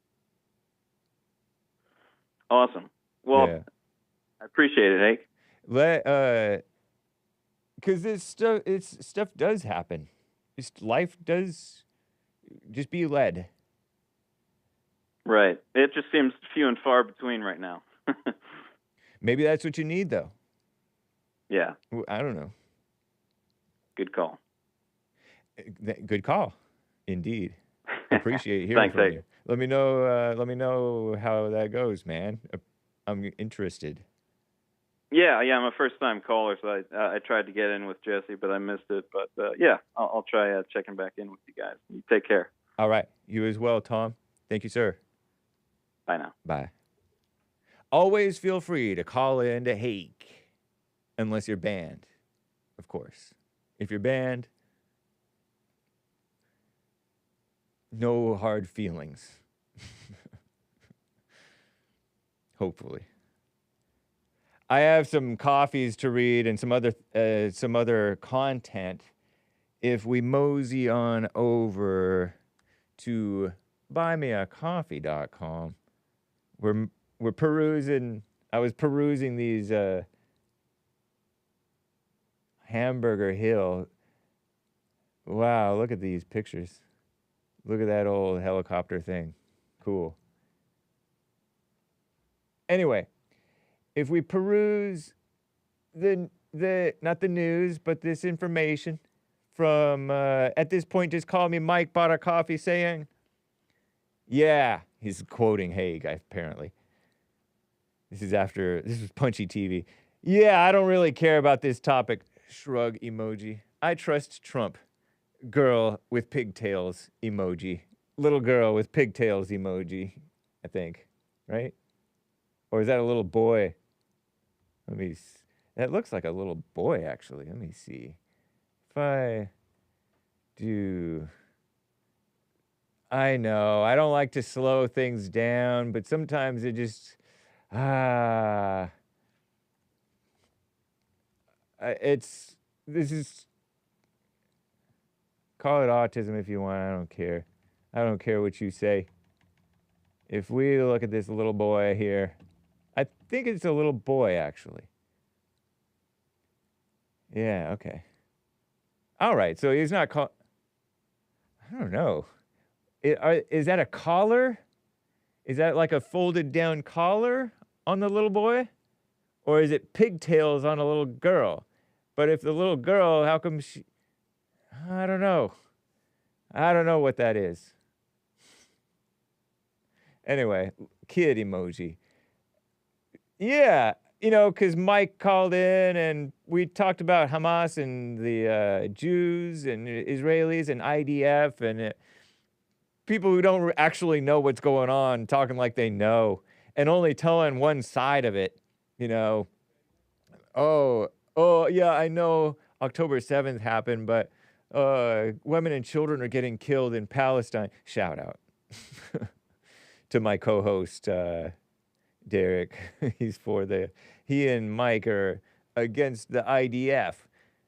Awesome. Well, I appreciate it, Hake. Because this stuff does happen. Life does just be led. Right. It just seems few and far between right now. Maybe that's what you need, though. Yeah. I don't know. Good call. Good call, indeed. Appreciate hearing from you. Let me know how that goes, man. I'm interested. Yeah, I'm a first-time caller, so I tried to get in with Jesse, but I missed it. But I'll try checking back in with you guys. You take care. All right, you as well, Tom. Thank you, sir. Bye now. Bye. Always feel free to call in to Hake, unless you're banned, of course. If you're banned, no hard feelings. Hopefully. I have some coffees to read and some other content. If we mosey on over to buymeacoffee.com, we're perusing. I was perusing these Hamburger Hill. Wow, look at these pictures. Look at that old helicopter thing. Cool. Anyway, if we peruse the not the news, but this information from at this point, just call me Mike bought a coffee saying, yeah, he's quoting Hake, apparently. This was Punchy TV. Yeah, I don't really care about this topic. Shrug emoji. I trust Trump. Girl with pigtails emoji. Little girl with pigtails emoji, I think. Right? Or is that a little boy? That looks like a little boy, actually. Let me see. If I do... I know. I don't like to slow things down, but sometimes it just this is, call it autism if you want. I don't care. I don't care what you say. If we look at this little boy here, I think it's a little boy actually. Yeah, okay. All right, so he's not I don't know. Is that a collar? Is that like a folded down collar on the little boy? Or is it pigtails on a little girl? But if the little girl, how come she... I don't know. I don't know what that is. Anyway, kid emoji. Yeah, you know, because Mike called in and we talked about Hamas and the Jews and Israelis and IDF and people who don't actually know what's going on talking like they know and only telling one side of it, you know. Oh, yeah, I know October 7th happened, but women and children are getting killed in Palestine. Shout out to my co-host, Derek. He and Mike are against the IDF,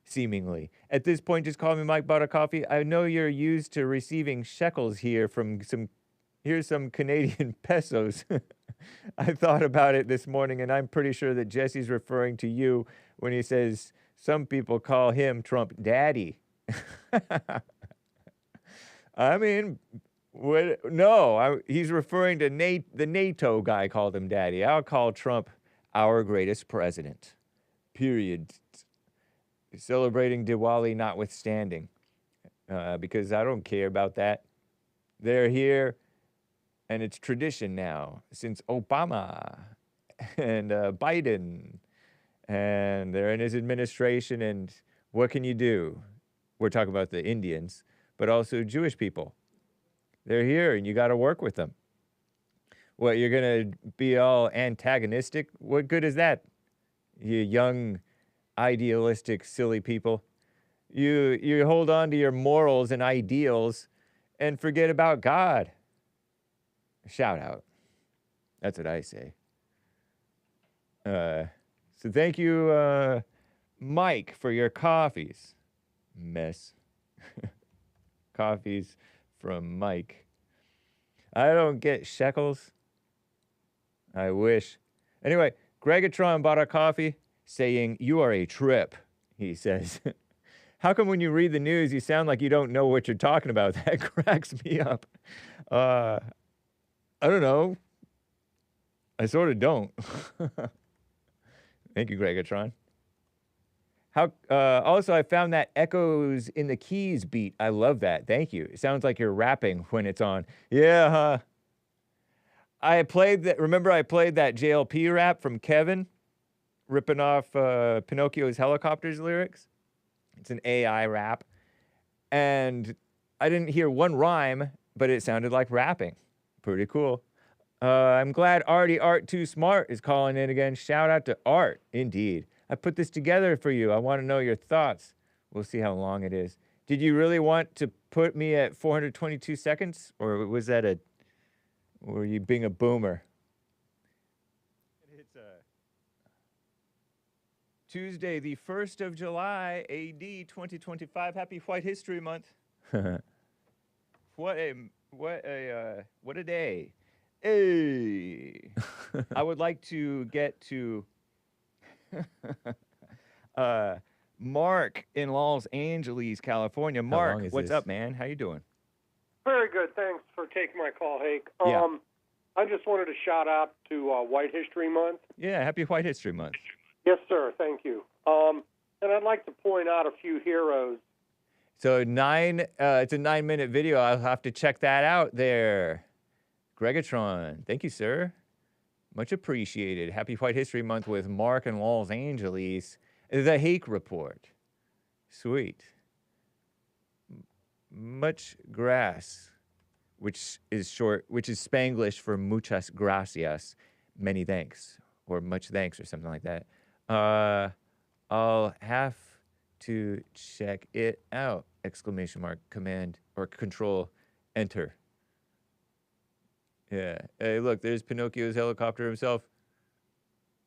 seemingly. At this point, just call me Mike, bought a coffee. I know you're used to receiving shekels here from here's some Canadian pesos. I thought about it this morning, and I'm pretty sure that Jesse's referring to you when he says some people call him Trump Daddy. I mean, he's referring to the NATO guy called him Daddy. I'll call Trump our greatest president. Period. Celebrating Diwali notwithstanding, because I don't care about that. They're here. And it's tradition now since Obama and Biden, and they're in his administration. And what can you do? We're talking about the Indians, but also Jewish people. They're here, and you got to work with them. What, you're gonna be all antagonistic? What good is that? You young, idealistic, silly people. You hold on to your morals and ideals, and forget about God. Shout out. That's what I say. So thank you, Mike, for your coffees. Mess. Coffees from Mike. I don't get shekels. I wish. Anyway, Greggatron bought a coffee saying, "You are a trip," he says. How come when you read the news, you sound like you don't know what you're talking about? That cracks me up. I don't know. I sort of don't. Thank you, Greggatron. Also, I found that Echoes in the Keys beat. I love that. Thank you. It sounds like you're rapping when it's on. Yeah, huh? Remember I played that JLP rap from Kevin, ripping off Pinocchio's Helicopters lyrics? It's an AI rap. And I didn't hear one rhyme, but it sounded like rapping. Pretty cool. I'm glad Artie Art Too Smart is calling in again. Shout out to Art, indeed. I put this together for you. I want to know your thoughts. We'll see how long it is. Did you really want to put me at 422 seconds? Or were you being a boomer? It's Tuesday, the 1st of July, AD 2025. Happy White History Month. What a day. Hey. I would like to get to Mark in Los Angeles, California. Mark, what's up, man? How you doing? Very good. Thanks for taking my call, Hake. Yeah. I just wanted to shout out to White History Month. Yeah, happy White History Month. Yes, sir. Thank you. And I'd like to point out a few heroes. So it's a 9-minute video. I'll have to check that out there. Greggatron, thank you, sir. Much appreciated. Happy White History Month with Mark in Los Angeles. The Hake Report. Sweet. Much grass, which is Spanglish for muchas gracias, many thanks, or much thanks, or something like that. I'll have to check it out! Exclamation mark, command, or control, enter. Yeah. Hey, look, there's Pinocchio's helicopter himself.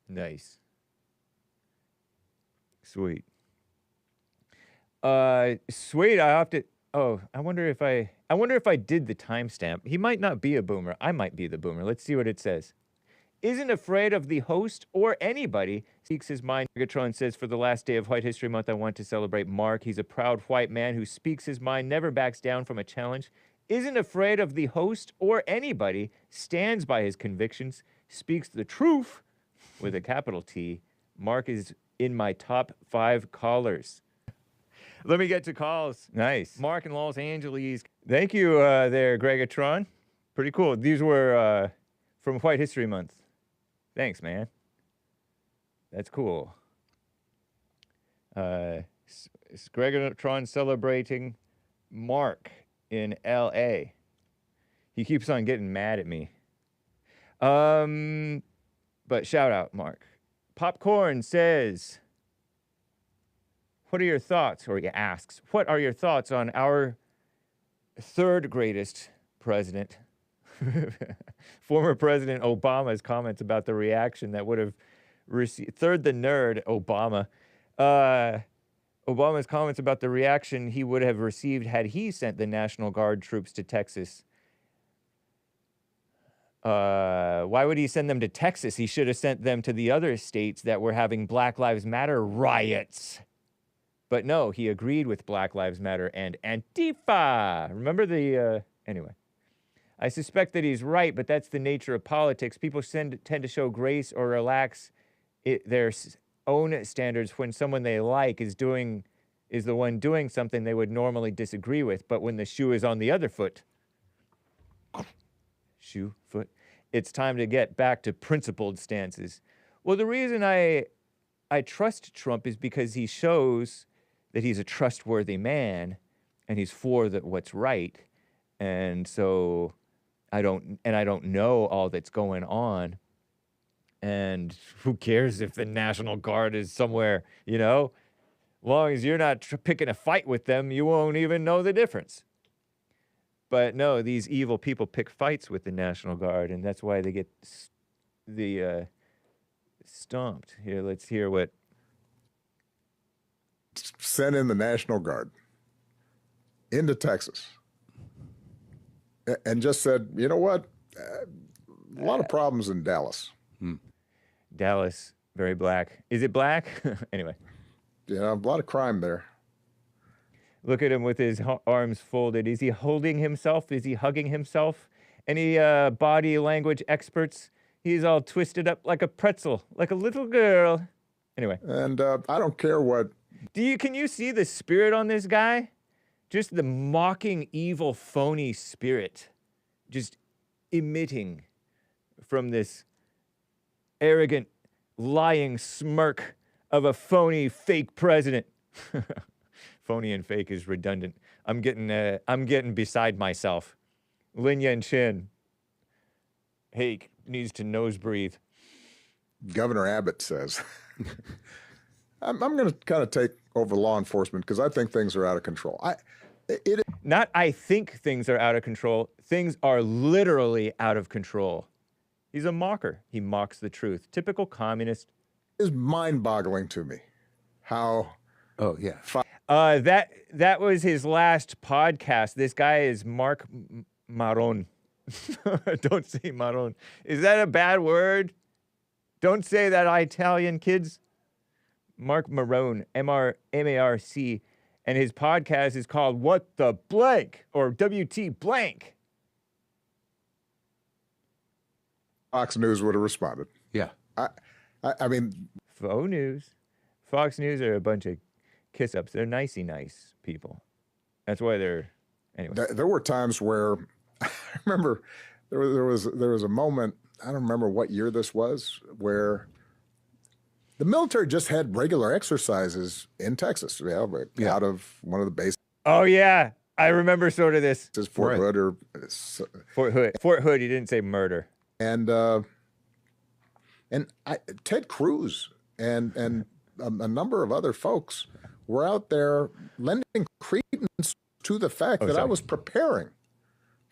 Nice. Sweet. Sweet. I have to. Oh, I wonder if I did the timestamp. He might not be a boomer. I might be the boomer. Let's see what it says. Isn't afraid of the host or anybody. Speaks his mind. Greggatron says, for the last day of White History Month, I want to celebrate Mark. He's a proud white man who speaks his mind, never backs down from a challenge. Isn't afraid of the host or anybody. Stands by his convictions. Speaks the truth with a capital T. Mark is in my top 5 callers. Let me get to calls. Nice. Mark in Los Angeles. Thank you there, Greggatron. Pretty cool. These were from White History Month. Thanks, man. That's cool. It's Greggatron celebrating Mark in L.A. He keeps on getting mad at me. But shout out, Mark. Popcorn says, what are your thoughts, or he asks, what are your thoughts on our third greatest president, former President Obama's comments about the reaction that would have received, third the nerd, Obama, Obama's comments about the reaction he would have received had he sent the National Guard troops to Texas. Why would he send them to Texas? He should have sent them to the other states that were having Black Lives Matter riots. But no, he agreed with Black Lives Matter and Antifa. Remember the, anyway. I suspect that he's right, but that's the nature of politics. People tend to show grace or relax their own standards when someone they like is the one doing something they would normally disagree with. But when the shoe is on the other foot, it's time to get back to principled stances. Well, the reason I trust Trump is because he shows that he's a trustworthy man and he's for what's right. And so I don't know all that's going on. And who cares if the National Guard is somewhere, you know? As long as you're not picking a fight with them, you won't even know the difference. But no, these evil people pick fights with the National Guard, and that's why they get stomped. Here, let's hear what. Sent in the National Guard into Texas and just said, you know what? A lot of problems in Dallas. Dallas, very black. Is it black? Anyway. Yeah, a lot of crime there. Look at him with his arms folded. Is he holding himself? Is he hugging himself? Any body language experts? He's all twisted up like a pretzel, like a little girl. Anyway. And I don't care what. Can you see the spirit on this guy? Just the mocking, evil, phony spirit. Just emitting from this arrogant, lying smirk of a phony, fake president. Phony and fake is redundant. I'm getting beside myself. Lin Yan Chin. Hake needs to nose breathe. Governor Abbott says. I'm going to kind of take over law enforcement because I think things are out of control. I think things are out of control. Things are literally out of control. He's a mocker. He mocks the truth. Typical communist. It is mind-boggling to me how. Oh yeah. That was his last podcast. This guy is Marc Maron. Don't say Maron. Is that a bad word? Don't say that, Italian kids. Marc Maron, M-A-R-C, and his podcast is called What the Blank, or WT Blank. Fox News would have responded. Yeah. I mean. Faux News. Fox News are a bunch of kiss-ups. They're nicey nice people. That's why they're, anyway. There were times where, I remember there was a moment, I don't remember what year this was, where the military just had regular exercises in Texas, out of one of the bases. Oh, yeah. I remember sort of this. Fort Hood or... Fort Hood. Fort Hood, you didn't say murder. And Ted Cruz and a number of other folks were out there lending credence to the fact that I was preparing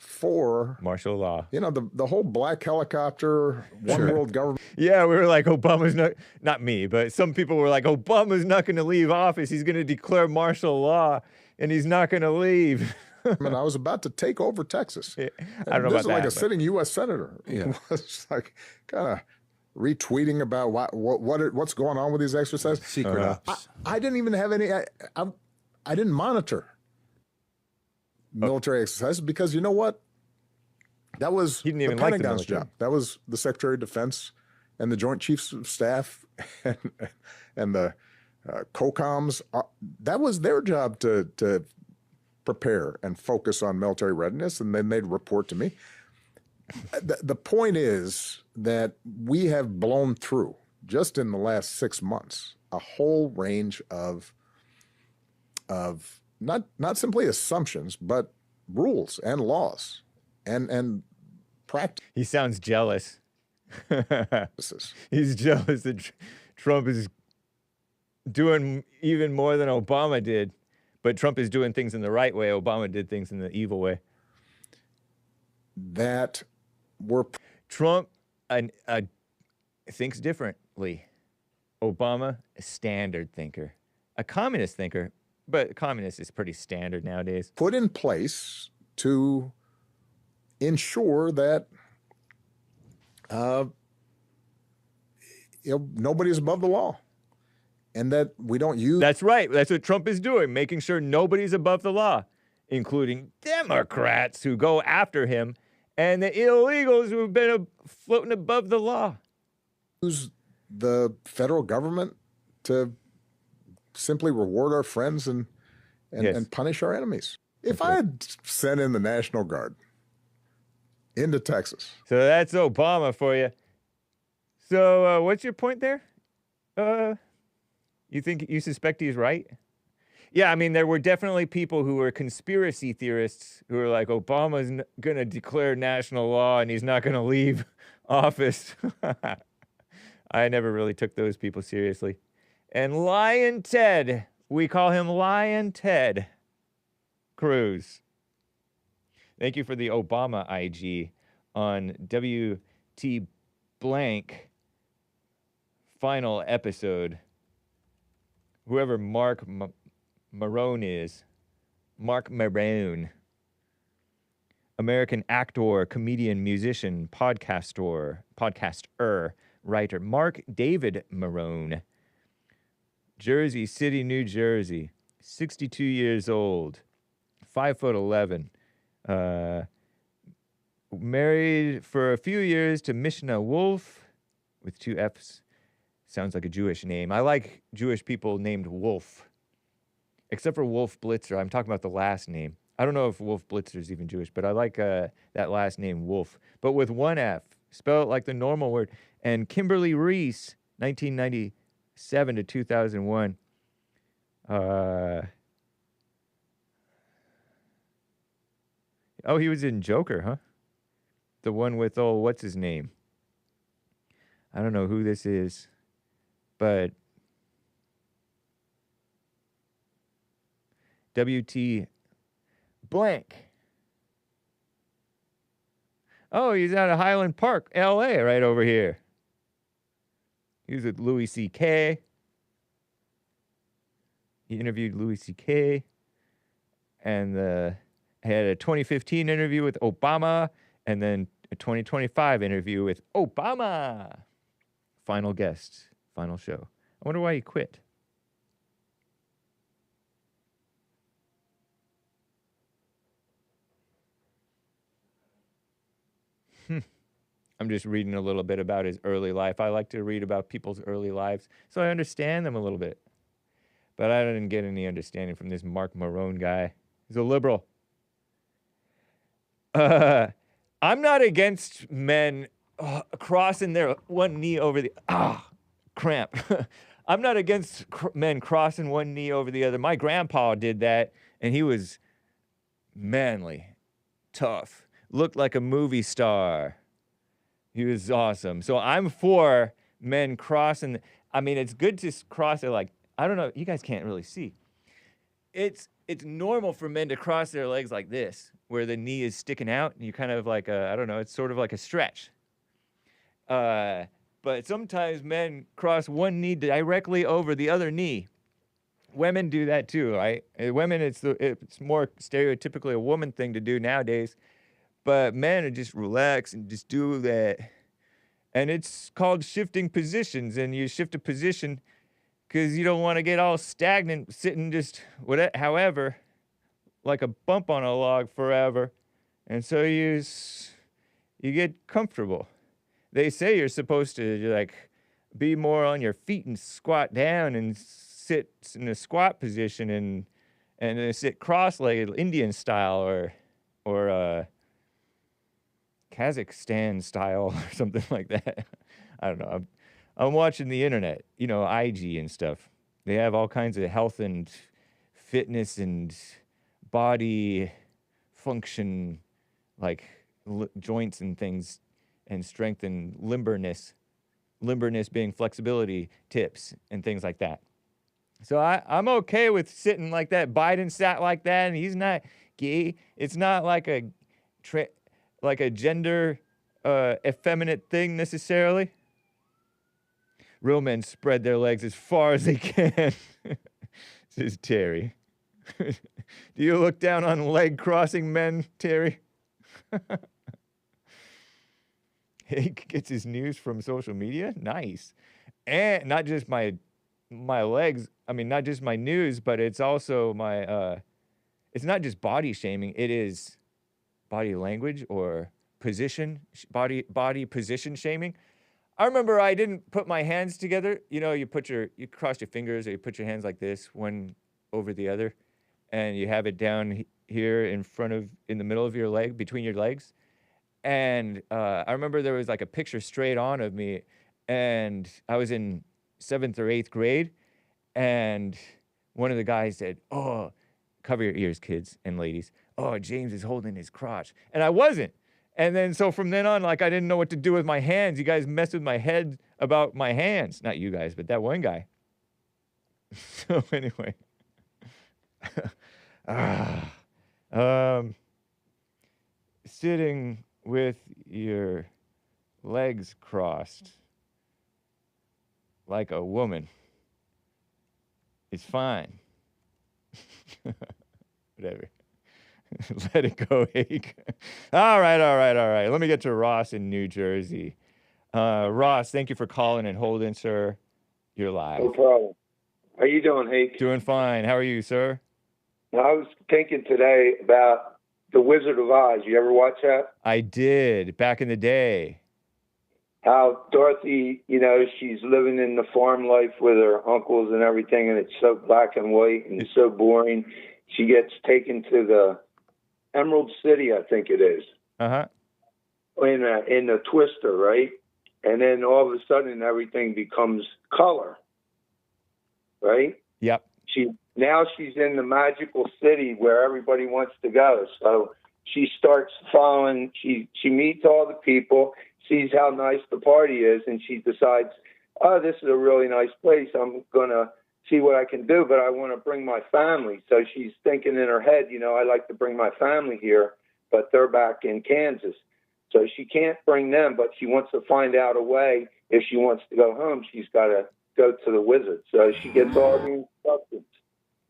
for martial law. You know, the whole black helicopter, one world government. Yeah, we were like, Obama's not me, but some people were like, Obama's not going to leave office. He's going to declare martial law, and he's not going to leave. I mean, I was about to take over Texas. Yeah, I don't know this about is like that, a sitting U.S. senator. Yeah. Was like kind of retweeting about what's going on with these exercises. Secret ops. I didn't even have any. I didn't monitor military exercises because you know what? That was He didn't the even like the Pentagon's military. job. That was the Secretary of Defense and the Joint Chiefs of Staff and the COCOMs. That was their job to prepare and focus on military readiness, and then they'd report to me. The point is that we have blown through, just in the last 6 months, a whole range of not simply assumptions, but rules and laws and practices. He sounds jealous. He's jealous that Trump is doing even more than Obama did, but Trump is doing things in the right way. Obama did things in the evil way. That were Trump thinks differently. Obama, a standard thinker, a communist thinker, but communist is pretty standard nowadays. put in place to ensure that nobody's above the law, and that we don't use. That's right. That's what Trump is doing, making sure nobody's above the law, including Democrats who go after him and the illegals who have been floating above the law. Use the federal government to simply reward our friends and Yes. punish our enemies. If I had sent in the National Guard into Texas, So that's Obama for you. So what's your point there? You suspect he's right? Yeah, I mean, there were definitely people who were conspiracy theorists who were like, Obama's going to declare national law and he's not going to leave office. I never really took those people seriously. And Lion Ted, we call him Lion Ted Cruz. Thank you for the Obama IG on WT blank final episode. Whoever Marc Maron is, Marc Maron, American actor, comedian, musician, podcaster, writer, Mark David Maron, Jersey City, New Jersey, 62 years old, 5'11", married for a few years to Mishna Wolf with 2 F's. Sounds like a Jewish name. I like Jewish people named Wolf, except for Wolf Blitzer. I'm talking about the last name. I don't know if Wolf Blitzer is even Jewish, but I like that last name, Wolf, but with 1 F. Spell it like the normal word. And Kimberly Reese, 1997 to 2001. Oh, he was in Joker, huh? The one with, what's his name? I don't know who this is, but WT blank. Oh, he's out of Highland Park, L.A., right over here. He was with Louis C.K. He interviewed Louis C.K. and had a 2015 interview with Obama, and then a 2025 interview with Obama. Final guest, final show. I wonder why he quit. I'm just reading a little bit about his early life. I like to read about people's early lives, so I understand them a little bit. But I didn't get any understanding from this Marc Maron guy. He's a liberal. I'm not against men crossing their one knee over the... cramp. I'm not against men crossing one knee over the other. My grandpa did that, and he was manly, tough, looked like a movie star. He was awesome. So I'm for men crossing. I mean, it's good to cross it like, I don't know, you guys can't really see. It's it's normal for men to cross their legs like this, where the knee is sticking out, and you kind of like I don't know, it's sort of like a stretch. But sometimes men cross one knee directly over the other knee. Women do that too, right? Women, it's more stereotypically a woman thing to do nowadays. But men are just relax and just do that. And it's called shifting positions. And you shift a position because you don't want to get all stagnant sitting just however, like a bump on a log forever. And so you get comfortable. They say you're supposed to like be more on your feet and squat down and sit in a squat position and sit cross-legged Indian style or Kazakhstan style or something like that. I don't know. I'm watching the internet, IG and stuff. They have all kinds of health and fitness and body function, like joints and things, and strength and limberness being flexibility tips and things like that. So I'm okay with sitting like that. Biden sat like that, and he's not gay. It's not like a gender effeminate thing necessarily. Real men spread their legs as far as they can. Says Terry. Do you look down on leg crossing men, Terry? Hake gets his news from social media. Nice. And not just my legs. I mean, not just my news, but it's also my, it's not just body shaming. It is body language or position, body position shaming. I remember I didn't put my hands together. You cross your fingers or you put your hands like this, one over the other, and you have it down here in the middle of your leg, between your legs. And I remember there was like a picture straight on of me, and I was in 7th or 8th grade, and one of the guys said, "Oh, cover your ears, kids and ladies. Oh, James is holding his crotch." And I wasn't. And then so from then on, like I didn't know what to do with my hands. You guys messed with my head about my hands. Not you guys, but that one guy. So anyway. Sitting with your legs crossed like a woman is fine. Whatever. Let it go, Hake. All right. Let me get to Ross in New Jersey. Ross, thank you for calling and holding, sir. You're live. No problem. How you doing, Hake? Doing fine. How are you, sir? I was thinking today about The Wizard of Oz. You ever watch that? I did, back in the day. How Dorothy, she's living in the farm life with her uncles and everything, and it's so black and white and so boring. She gets taken to the Emerald City, I think it is. Uh-huh. In the Twister, right? And then all of a sudden everything becomes color, right? Yep. Now she's in the magical city where everybody wants to go. So she starts following, she meets all the people, sees how nice the party is, and she decides, oh, this is a really nice place. I'm going to see what I can do, but I want to bring my family. So she's thinking in her head, I like to bring my family here, but they're back in Kansas. So she can't bring them, but she wants to find out a way. If she wants to go home, she's got to go to the wizard. So she gets all the instructions,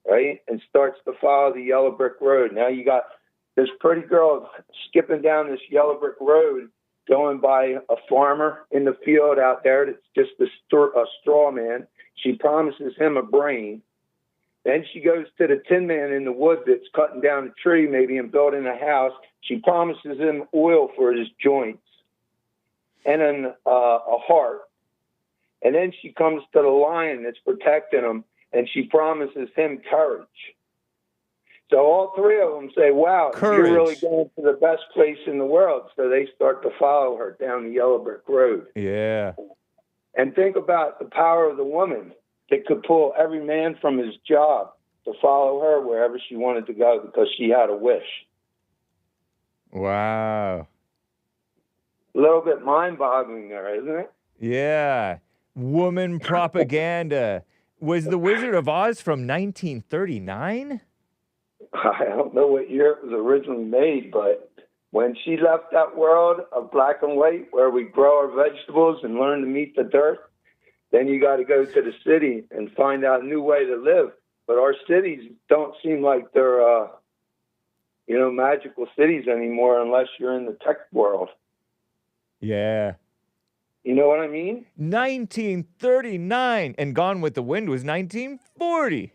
right, and starts to follow the yellow brick road. Now you got this pretty girl skipping down this yellow brick road, going by a farmer in the field out there that's just a straw man. She promises him a brain. Then she goes to the tin man in the woods that's cutting down a tree maybe and building a house. She promises him oil for his joints and then a heart. And then she comes to the lion that's protecting him, and she promises him courage. So all three of them say, wow, Courage. You're really going to the best place in the world. So they start to follow her down the yellow brick road. Yeah. And think about the power of the woman that could pull every man from his job to follow her wherever she wanted to go because she had a wish. Wow. A little bit mind-boggling there, isn't it? Yeah. Woman propaganda. Was The Wizard of Oz from 1939? I don't know what year it was originally made, but when she left that world of black and white where we grow our vegetables and learn to meet the dirt, then you got to go to the city and find out a new way to live. But our cities don't seem like they're, magical cities anymore unless you're in the tech world. Yeah. You know what I mean? 1939, and Gone with the Wind was 1940.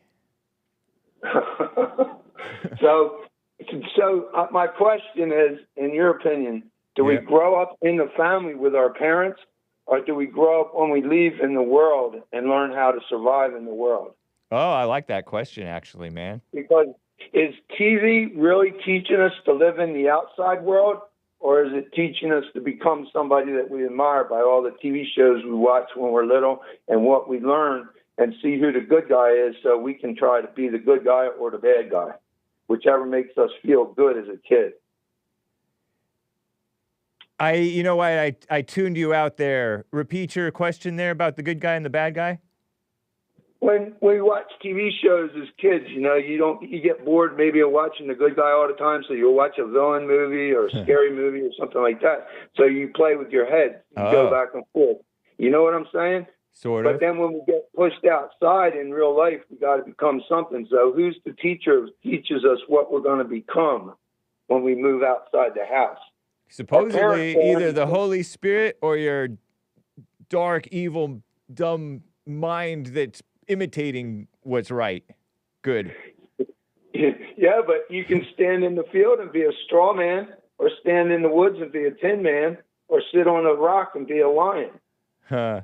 So my question is, in your opinion, do we grow up in the family with our parents, or do we grow up when we leave in the world and learn how to survive in the world? Oh, I like that question, actually, man. Because is TV really teaching us to live in the outside world, or is it teaching us to become somebody that we admire by all the TV shows we watch when we're little and what we learn and see who the good guy is so we can try to be the good guy or the bad guy, whichever makes us feel good as a kid? You know why I tuned you out there. Repeat your question there about the good guy and the bad guy. When we watch TV shows as kids, you get bored maybe of watching the good guy all the time, so you'll watch a villain movie or a scary movie or something like that. So you play with your head. You go back and forth. You know what I'm saying? Sort of. But then when we get pushed outside in real life, we got to become something. So who's the teacher who teaches us what we're going to become when we move outside the house? Supposedly either the Holy Spirit or your dark, evil, dumb mind that's imitating what's right. Good. Yeah, but you can stand in the field and be a straw man, or stand in the woods and be a tin man, or sit on a rock and be a lion. Huh.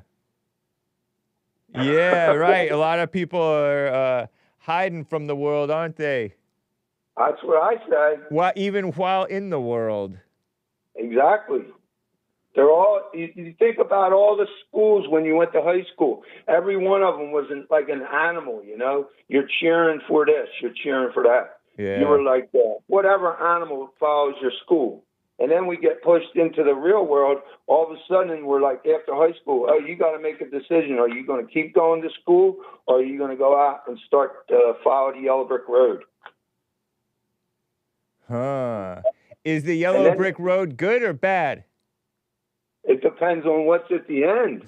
Yeah, right. A lot of people are hiding from the world, aren't they? That's what I said. Even while in the world. Exactly. They're all. You think about all the schools when you went to high school. Every one of them was like an animal. You're cheering for this. You're cheering for that. Yeah. You were like whatever animal follows your school. And then we get pushed into the real world. All of a sudden, we're like, after high school, you got to make a decision. Are you going to keep going to school, or are you going to go out and start to follow the yellow brick road? Huh. Is the yellow brick road good or bad? It depends on what's at the end.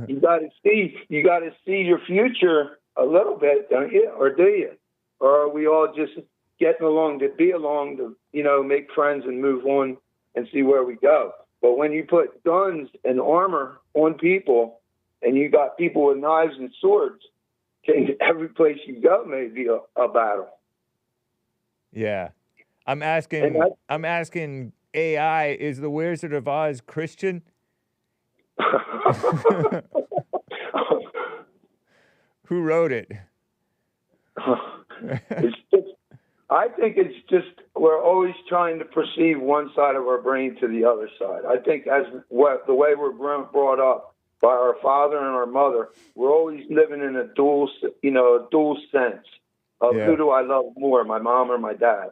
You got to see your future a little bit, don't you? Or do you? Or are we all just getting along to be along to, make friends and move on and see where we go? But when you put guns and armor on people, and you got people with knives and swords, every place you go may be a battle. Yeah. I'm asking AI, is the Wizard of Oz Christian? Who wrote it? I think it's just we're always trying to perceive one side of our brain to the other side. I think the way we're brought up by our father and our mother, we're always living in a dual sense of who do I love more, my mom or my dad?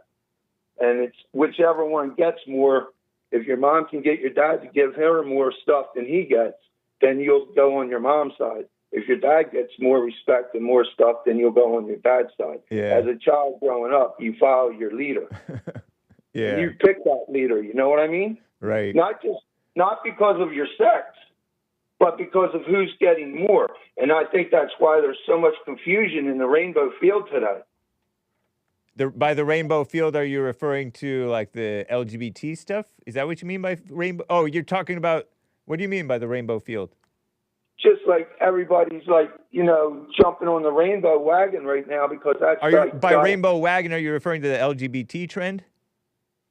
And it's whichever one gets more. If your mom can get your dad to give her more stuff than he gets, then you'll go on your mom's side. If your dad gets more respect and more stuff, then you'll go on your dad's side. Yeah. As a child growing up, you follow your leader. Yeah. You pick that leader. You know what I mean? Right. Not because of your sex, but because of who's getting more. And I think that's why there's so much confusion in the rainbow field today. By the rainbow field, are you referring to like the LGBT stuff? Is that what you mean by rainbow? Oh, you're talking about, what do you mean by the rainbow field? Just like everybody's jumping on the rainbow wagon right now because that's... By rainbow wagon, are you referring to the LGBT trend?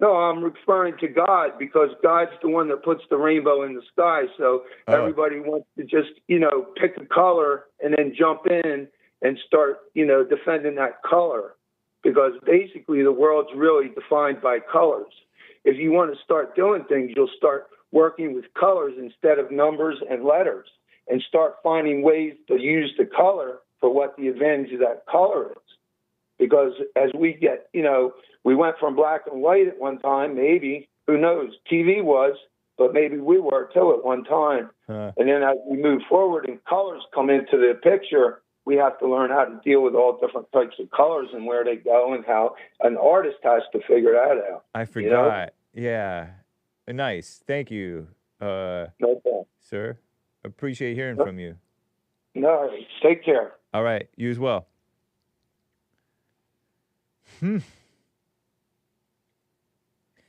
No, I'm referring to God because God's the one that puts the rainbow in the sky. So everybody wants to just, pick a color and then jump in and start, defending that color. Because basically the world's really defined by colors. If you want to start doing things, you'll start working with colors instead of numbers and letters, and start finding ways to use the color for what the advantage of that color is. Because as we get, we went from black and white at one time, maybe, who knows, TV was, but maybe we were too at one time. And then as we move forward and colors come into the picture, we have to learn how to deal with all different types of colors and where they go and how an artist has to figure that out. I forgot. You know? Yeah. Nice. Thank you, No problem. sir. Appreciate hearing from you. No, take care. All right. You as well.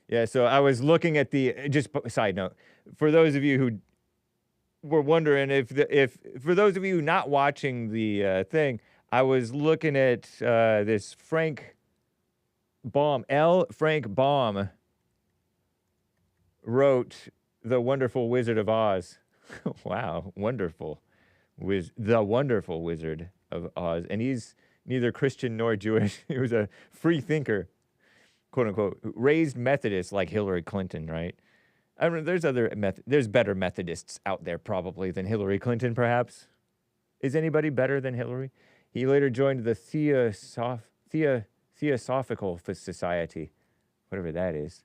Yeah, so I was looking at just side note, for those of you who were wondering if for those of you not watching the thing, I was looking at this Frank Baum, Frank Baum wrote The Wonderful Wizard of Oz. Wow, wonderful. The Wonderful Wizard of Oz. And he's neither Christian nor Jewish. He was a free thinker, quote unquote, raised Methodist like Hillary Clinton, right? I mean, there's better Methodists out there probably than Hillary Clinton, perhaps. Is anybody better than Hillary? He later joined the Theosophical Society, whatever that is,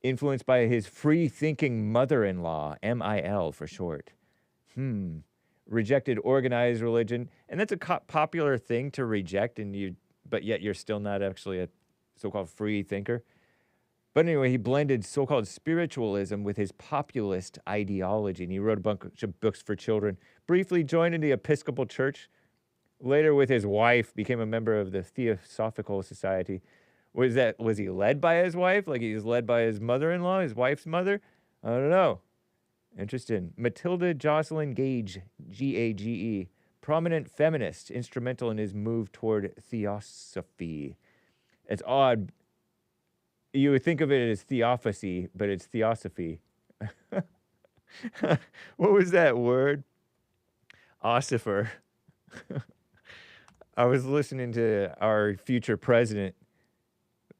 influenced by his free-thinking mother-in-law, MIL for short. Rejected organized religion, and that's a popular thing to reject, but yet you're still not actually a so-called free thinker. But anyway, he blended so-called spiritualism with his populist ideology, and he wrote a bunch of books for children. Briefly joined the Episcopal Church. Later, with his wife, became a member of the Theosophical Society. Was he led by his wife? Like he was led by his mother-in-law, his wife's mother? I don't know. Interesting. Matilda Jocelyn Gage, Gage, prominent feminist, instrumental in his move toward theosophy. It's odd. You would think of it as theophacy, but it's theosophy. What was that word? Ossifer. I was listening to our future president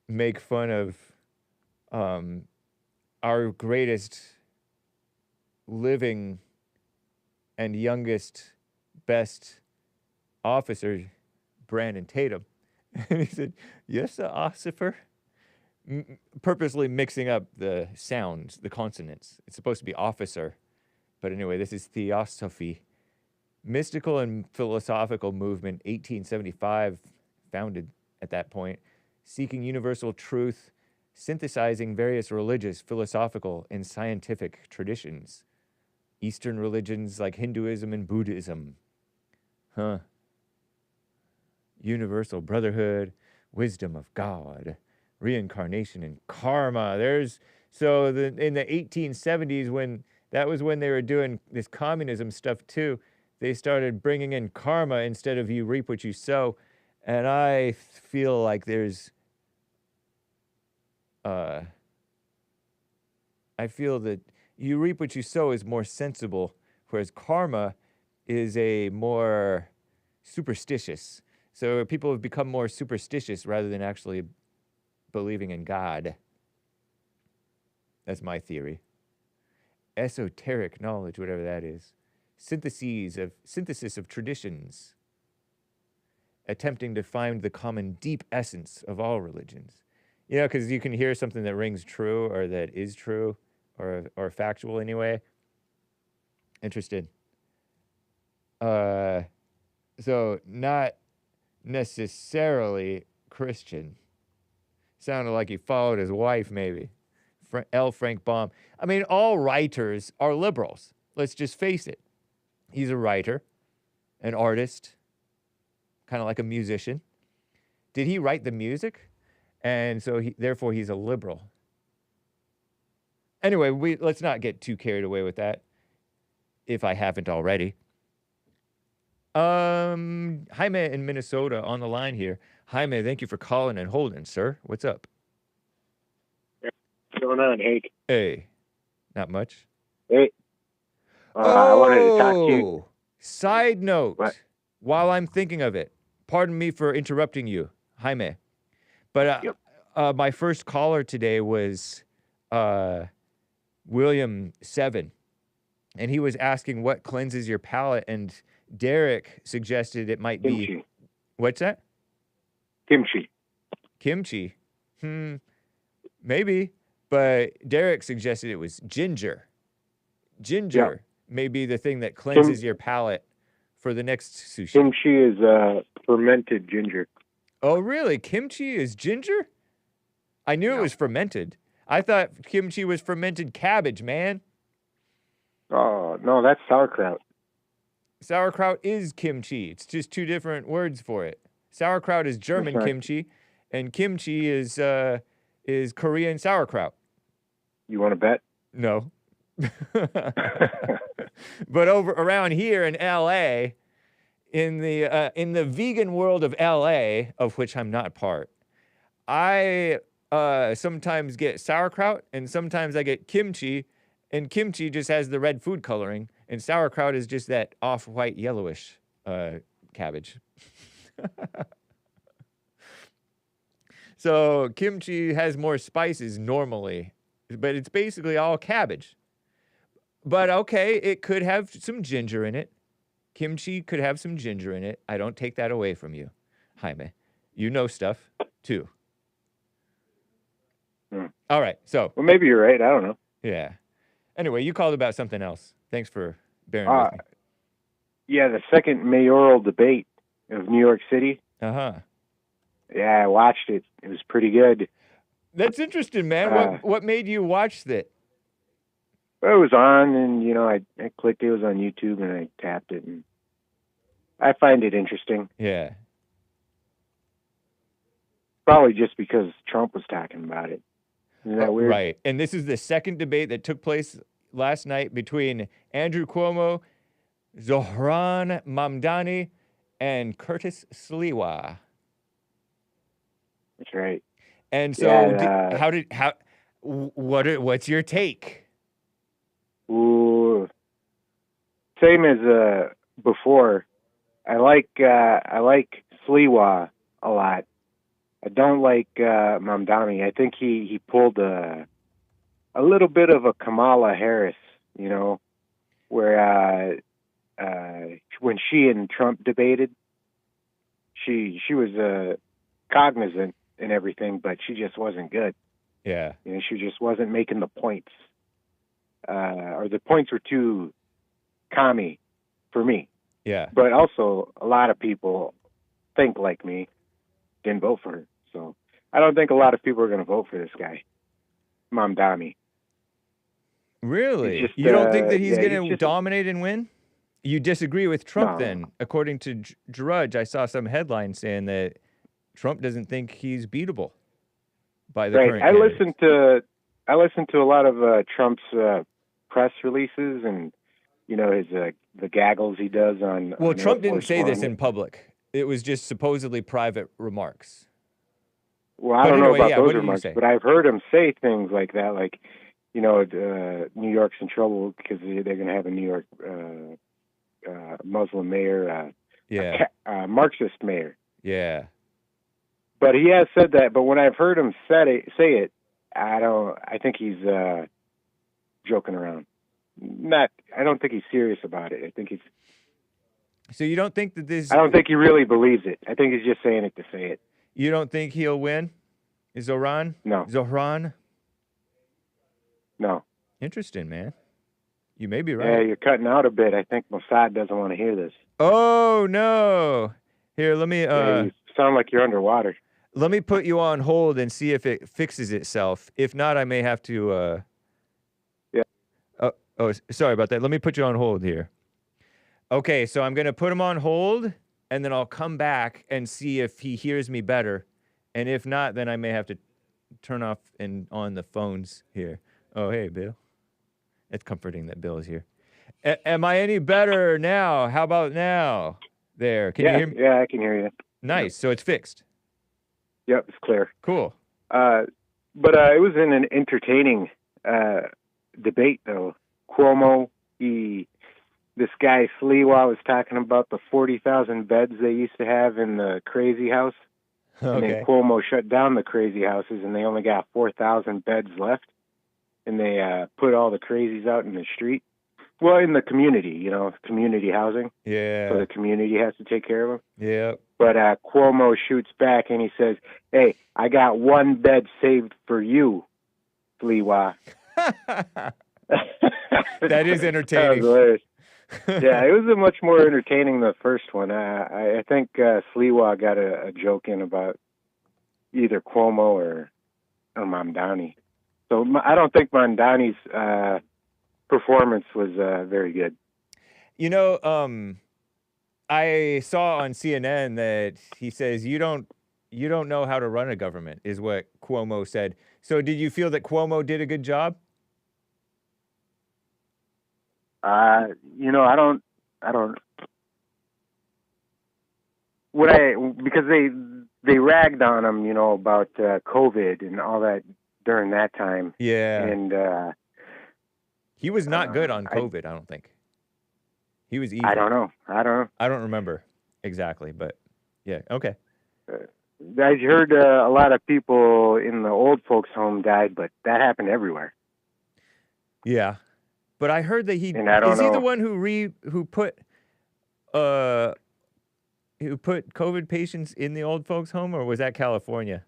make fun of our greatest living and youngest, best officer, Brandon Tatum. And he said, yes, ossifer. Purposely mixing up the sounds, the consonants. It's supposed to be officer. But anyway, this is theosophy. Mystical and philosophical movement, 1875, founded at that point, seeking universal truth, synthesizing various religious, philosophical, and scientific traditions. Eastern religions like Hinduism and Buddhism. Universal brotherhood, wisdom of God, reincarnation and karma. In the 1870s, that was when they were doing this communism stuff too, they started bringing in karma instead of you reap what you sow. And I feel like I feel that you reap what you sow is more sensible, whereas karma is a more superstitious. So people have become more superstitious rather than actually believing in God. That's my theory. Esoteric knowledge, whatever that is. Synthesis of traditions. Attempting to find the common deep essence of all religions. You know, because you can hear something that rings true or that is true or factual anyway. Interested. So not necessarily Christian. Sounded like he followed his wife, maybe. Frank Baum. I mean, all writers are liberals. Let's just face it. He's a writer, an artist, kind of like a musician. Did he write the music? And so therefore he's a liberal. Anyway, let's not get too carried away with that, if I haven't already. Jaime in Minnesota on the line here. Jaime, thank you for calling and holding, sir. What's up? What's going on, Hake? Hey, not much. Hey, I wanted to talk to you. Side note, What? while I'm thinking of it, pardon me for interrupting you, Jaime, but my first caller today was William 7, and he was asking what cleanses your palate, and Derek suggested it might Kimchi. be... What's that? Kimchi. Kimchi? Maybe, but Derek suggested it was ginger. Ginger may be the thing that cleanses your palate for the next sushi? Kimchi is fermented ginger. Oh, really? Kimchi is ginger? I knew it was fermented. I thought kimchi was fermented cabbage, man. Oh, no, that's sauerkraut. Sauerkraut is kimchi. It's just two different words for it. Sauerkraut is German That's right. kimchi, and kimchi is Korean sauerkraut. You want to bet? No. But around here in LA, in the vegan world of LA, of which I'm not part, I sometimes get sauerkraut and sometimes I get kimchi, and kimchi just has the red food coloring, and sauerkraut is just that off-white yellowish cabbage. So kimchi has more spices normally, but it's basically all cabbage. But okay, it could have some ginger in it. Kimchi could have some ginger in it. I don't take that away from you, Jaime. You know stuff, too. All right, so. Well, maybe you're right. I don't know. Yeah. Anyway, you called about something else. Thanks for bearing with me. Yeah, the second mayoral debate of New York City. Uh-huh. Yeah, I watched it. It was pretty good. That's interesting, man. What made you watch that? It was on, and, you know, I clicked it. It was on YouTube, and I tapped it, and I find it interesting. Yeah. Probably just because Trump was talking about it. Isn't that weird? Right. And this is the second debate that took place last night between Andrew Cuomo, Zohran Mamdani, and Curtis Sliwa. That's right. And so, Yeah, what's your take? Ooh, same as before. I like Sliwa a lot. I don't like Mamdani. I think he pulled a little bit of a Kamala Harris, you know, where when she and Trump debated, she was cognizant and everything, but she just wasn't good. Yeah. You know, she just wasn't making the points. Or the points were too commie for me. Yeah. But also, a lot of people think like me, didn't vote for her. So I don't think a lot of people are going to vote for this guy, Mamdani. Really? Just, you don't think that he's yeah, going to dominate and win? You disagree with Trump No. then? According to Drudge, I saw some headline saying that Trump doesn't think he's beatable by the current I candidates. listened to a lot of Trump's press releases, and you know his the gaggles he does on. Well, on Trump Air didn't Force say this One. in public. It was just supposedly private remarks. Well, I But don't anyway, know about yeah, what those did you remarks, say? but I've heard him say things like that, like, you know, New York's in trouble because they're going to have a New York Muslim mayor, Marxist mayor. Yeah. But he has said that. But when I've heard him say it, I think he's joking around. I don't think he's serious about it. I think he's. So you don't think that this? I don't think he really believes it. I think he's just saying it to say it. You don't think he'll win? Zohran? No. Zohran? No. Interesting, man. You may be right. Yeah, you're cutting out a bit. I think Mossad doesn't want to hear this. Oh no! Here, let me. Yeah, you sound like you're underwater. Let me put you on hold and see if it fixes itself. If not, I may have to. Yeah. Oh, sorry about that. Let me put you on hold here. Okay, so I'm gonna put him on hold, and then I'll come back and see if he hears me better, and if not, then I may have to turn off and on the phones here. Oh, hey, Bill. It's comforting that Bill is here. Am I any better now? How about now? There. Can you hear me? Yeah, I can hear you. Nice. So it's fixed. Yep, it's clear. Cool. But it was in an entertaining debate, though. Cuomo, this guy Sliwa was talking about the 40,000 beds they used to have in the crazy house. Okay. And then Cuomo shut down the crazy houses, and they only got 4,000 beds left. And they put all the crazies out in the street. Well, in the community, you know, community housing. Yeah. So the community has to take care of them. Yeah. But Cuomo shoots back and he says, "Hey, I got one bed saved for you, Sliwa." That is entertaining. That was hilarious. Yeah, it was a much more entertaining the first one. I think Sliwa got a joke in about either Cuomo or Mamdani. So I don't think Mamdani's performance was very good. You know, I saw on CNN that he says you don't know how to run a government, is what Cuomo said. So did you feel that Cuomo did a good job? You know, I don't. Because they ragged on him, you know, about COVID and all that during that time. Yeah. And he was not good on COVID, I don't think. He was evil. I don't know. I don't remember exactly, but yeah, okay. I heard a lot of people in the old folks' home died, but that happened everywhere. Yeah, but I heard that he And I don't is he the know. one who put COVID patients in the old folks' home, or was that California?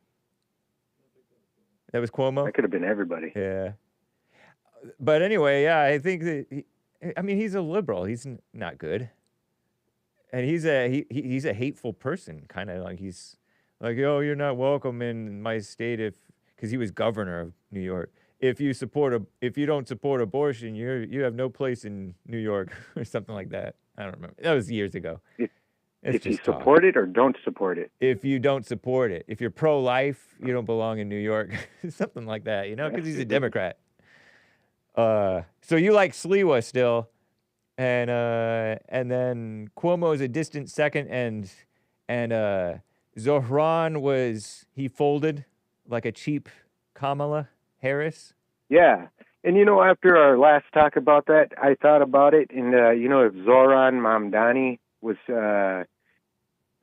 That was Cuomo? That could have been everybody. Yeah. But anyway, yeah, I think that he's a liberal. He's not good. And he's a hateful person, kind of like he's like, "Oh, you're not welcome in my state because he was governor of New York. If you don't support abortion, you have no place in New York," or something like that. I don't remember. That was years ago. If you support it or don't support it. If you don't support it. If you're pro-life, you don't belong in New York. Something like that, you know, because he's a Democrat. So you like Sliwa still, and then Cuomo is a distant second, and Zohran he folded like a cheap Kamala Harris. Yeah. And, you know, after our last talk about that, I thought about it. And, you know, if Zohran Mamdani was,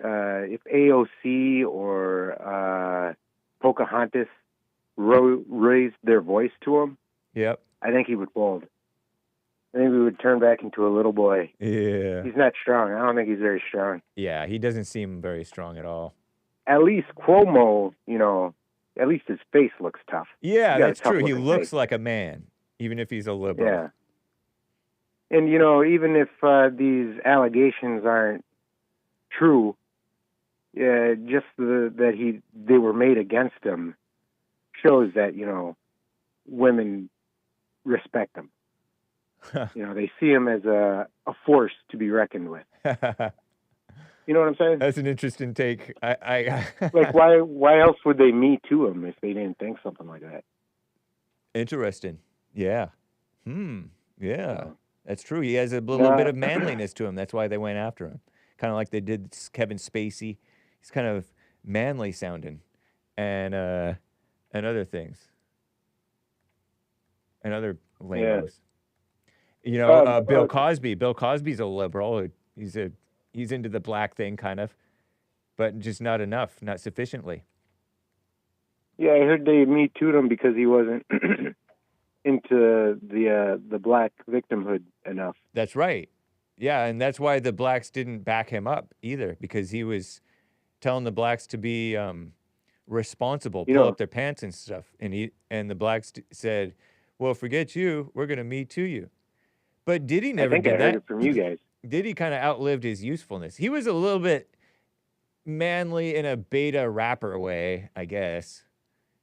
if AOC or Pocahontas raised their voice to him, yep, I think he would fold. I think we would turn back into a little boy. Yeah. He's not strong. I don't think he's very strong. Yeah, he doesn't seem very strong at all. At least Cuomo, you know, at least his face looks tough. Yeah, that's true. He looks like a man, even if he's a liberal. Yeah. And, you know, even if these allegations aren't true, just that they were made against him shows that, you know, women respect him. You know, they see him as a force to be reckoned with. You know what I'm saying? That's an interesting take. I like, why else would they Me Too him if they didn't think something like that? Interesting. Yeah. Yeah. That's true. He has a little bit of manliness to him. That's why they went after him. Kind of like they did Kevin Spacey. He's kind of manly sounding, and other things, and other lamos. Yeah. You know, Bill Cosby. Bill Cosby's a liberal. He's into the black thing, kind of, but just not enough, not sufficiently. Yeah, I heard they Me Too'd him because he wasn't into the black victimhood enough. That's right. Yeah, and that's why the blacks didn't back him up either, because he was telling the blacks to be responsible, pull up their pants and stuff, and the blacks said, "Well, forget you. We're going to Me Too you." But Diddy never did that. I heard it from you guys. Diddy kind of outlived his usefulness. He was a little bit manly in a beta rapper way, I guess.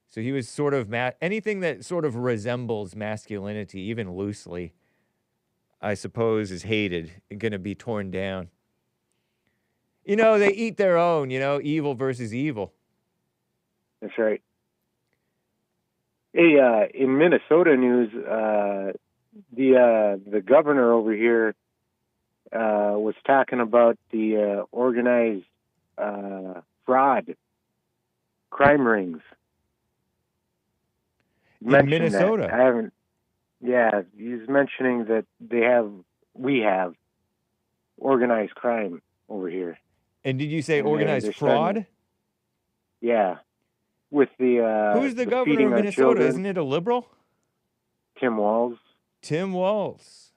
So he was sort of anything that sort of resembles masculinity, even loosely, I suppose, is hated and going to be torn down. You know, they eat their own, you know, evil versus evil. That's right. Hey, in Minnesota news, the governor over here was talking about the organized fraud crime rings. In Minnesota? I haven't. Yeah, he's mentioning that we have organized crime over here. And did you say organized fraud? Yeah. With the who's the governor of Minnesota? Isn't it a liberal? Tim Walz. Tim Walz.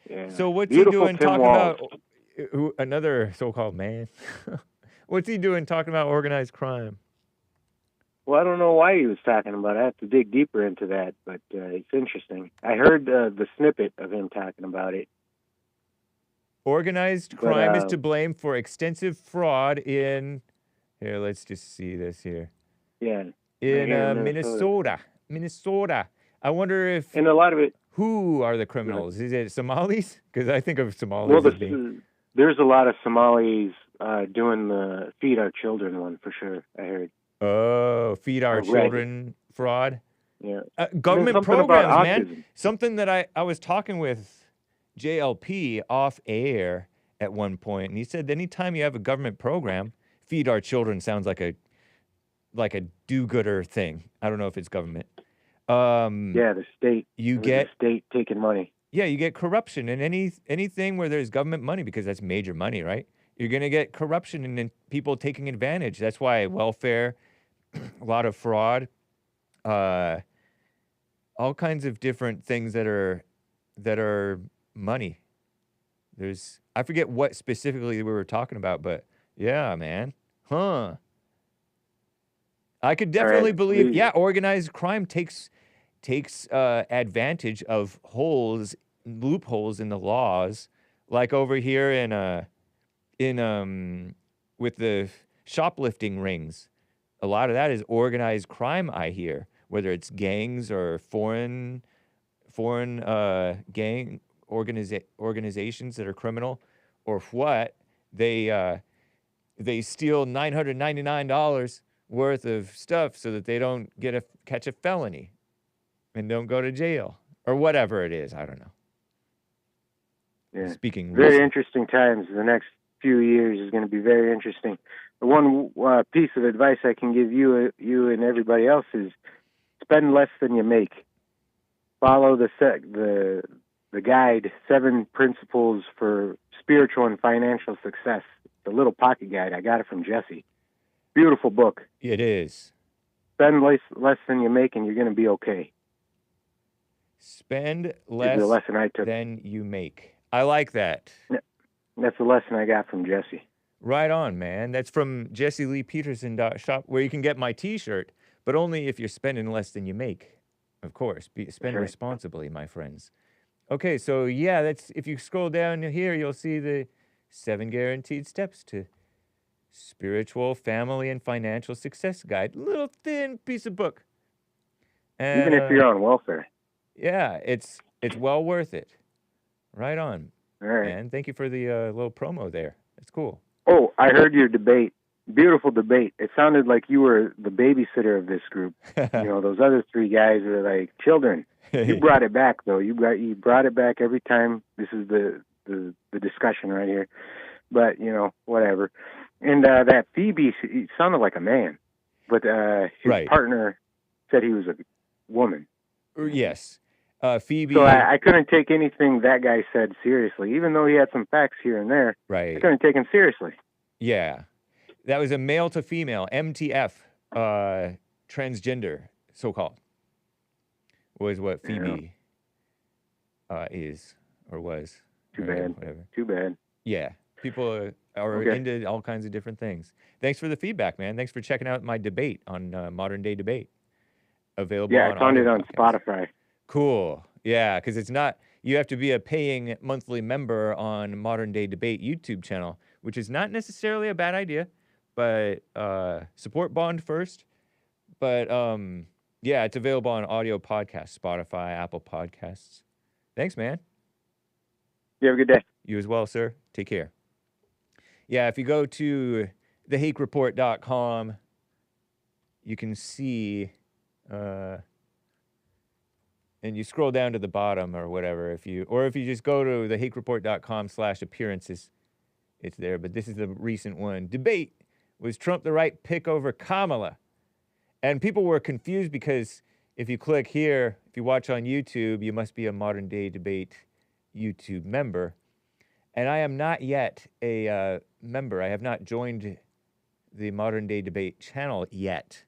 Yeah. So what's Beautiful he doing Tim talking Walz. about another so-called man? What's he doing talking about organized crime? Well, I don't know why he was talking about it. I have to dig deeper into that, but it's interesting. I heard the snippet of him talking about it. Organized crime is to blame for extensive fraud in. Here, let's just see this here. Yeah. In Here in Minnesota. I wonder if. And a lot of it. Who are the criminals? Is it Somalis? Because I think of Somalis as being. There's a lot of Somalis doing the Feed Our Children one for sure, I heard. Oh, Feed Our Children fraud? Yeah. Government programs, man. Something that I was talking with JLP off air at one point, and he said anytime you have a government program, Feed Our Children sounds like a do-gooder thing. I don't know if it's government. Yeah, the state. The state taking money. Yeah, you get corruption in anything where there's government money, because that's major money, right? You're going to get corruption and people taking advantage. That's why welfare, a lot of fraud, all kinds of different things that are money. I forget what specifically we were talking about, but yeah, man. Huh. I could definitely believe, organized crime takes advantage of loopholes in the laws, like over here in with the shoplifting rings. A lot of that is organized crime, I hear, whether it's gangs or foreign gang organizations that are criminal, or what. They steal $999 worth of stuff so that they don't catch a felony and don't go to jail or whatever it is. I don't know. Yeah. Speaking very interesting times. The next few years is going to be very interesting. The one piece of advice I can give you and everybody else is spend less than you make. Follow the guide, 7 Principles for Spiritual and Financial Success. The little pocket guide. I got it from Jesse. Beautiful book. It is. Spend less than you make, and you're going to be okay. Spend less the lesson I took. than you make. I like that. That's the lesson I got from Jesse. Right on, man. That's from JesseLeePeterson.shop, where you can get my T-shirt, but only if you're spending less than you make. Of course. Spend responsibly, my friends. Okay, so yeah, that's if you scroll down here, you'll see the 7 guaranteed steps to spiritual, family, and financial success guide. Little thin piece of book. And, even if you're on welfare. Yeah, it's well worth it. Right on. All right. And thank you for the little promo there. It's cool. Oh, I heard your debate. Beautiful debate. It sounded like you were the babysitter of this group. Those other 3 guys are like children. You brought it back, though. You brought it back every time. This is the discussion right here. But, whatever. And that Phoebe, he sounded like a man. But his partner said he was a woman. Yes. Phoebe. So I couldn't take anything that guy said seriously, even though he had some facts here and there. Right. I couldn't take him seriously. Yeah. That was a male to female, MTF, transgender, so-called, was what Phoebe is or was. Too bad. Whatever. Too bad. Yeah. People are into all kinds of different things. Thanks for the feedback, man. Thanks for checking out my debate on Modern Day Debate. Available on I found it on Spotify. Cool. Yeah, because it's not, you have to be a paying monthly member on Modern Day Debate YouTube channel, which is not necessarily a bad idea, but support Bond first. But yeah, it's available on audio podcasts, Spotify, Apple Podcasts. Thanks, man. You have a good day. You as well, sir. Take care. Yeah, if you go to thehakereport.com, you can see, and you scroll down to the bottom or whatever, if you just go to thehakereport.com/appearances, it's there. But this is the recent one. Debate: was Trump the right pick over Kamala? And people were confused because if you click here, if you watch on YouTube, you must be a Modern Day Debate YouTube member. And I am not yet a member. I have not joined the Modern Day Debate channel yet.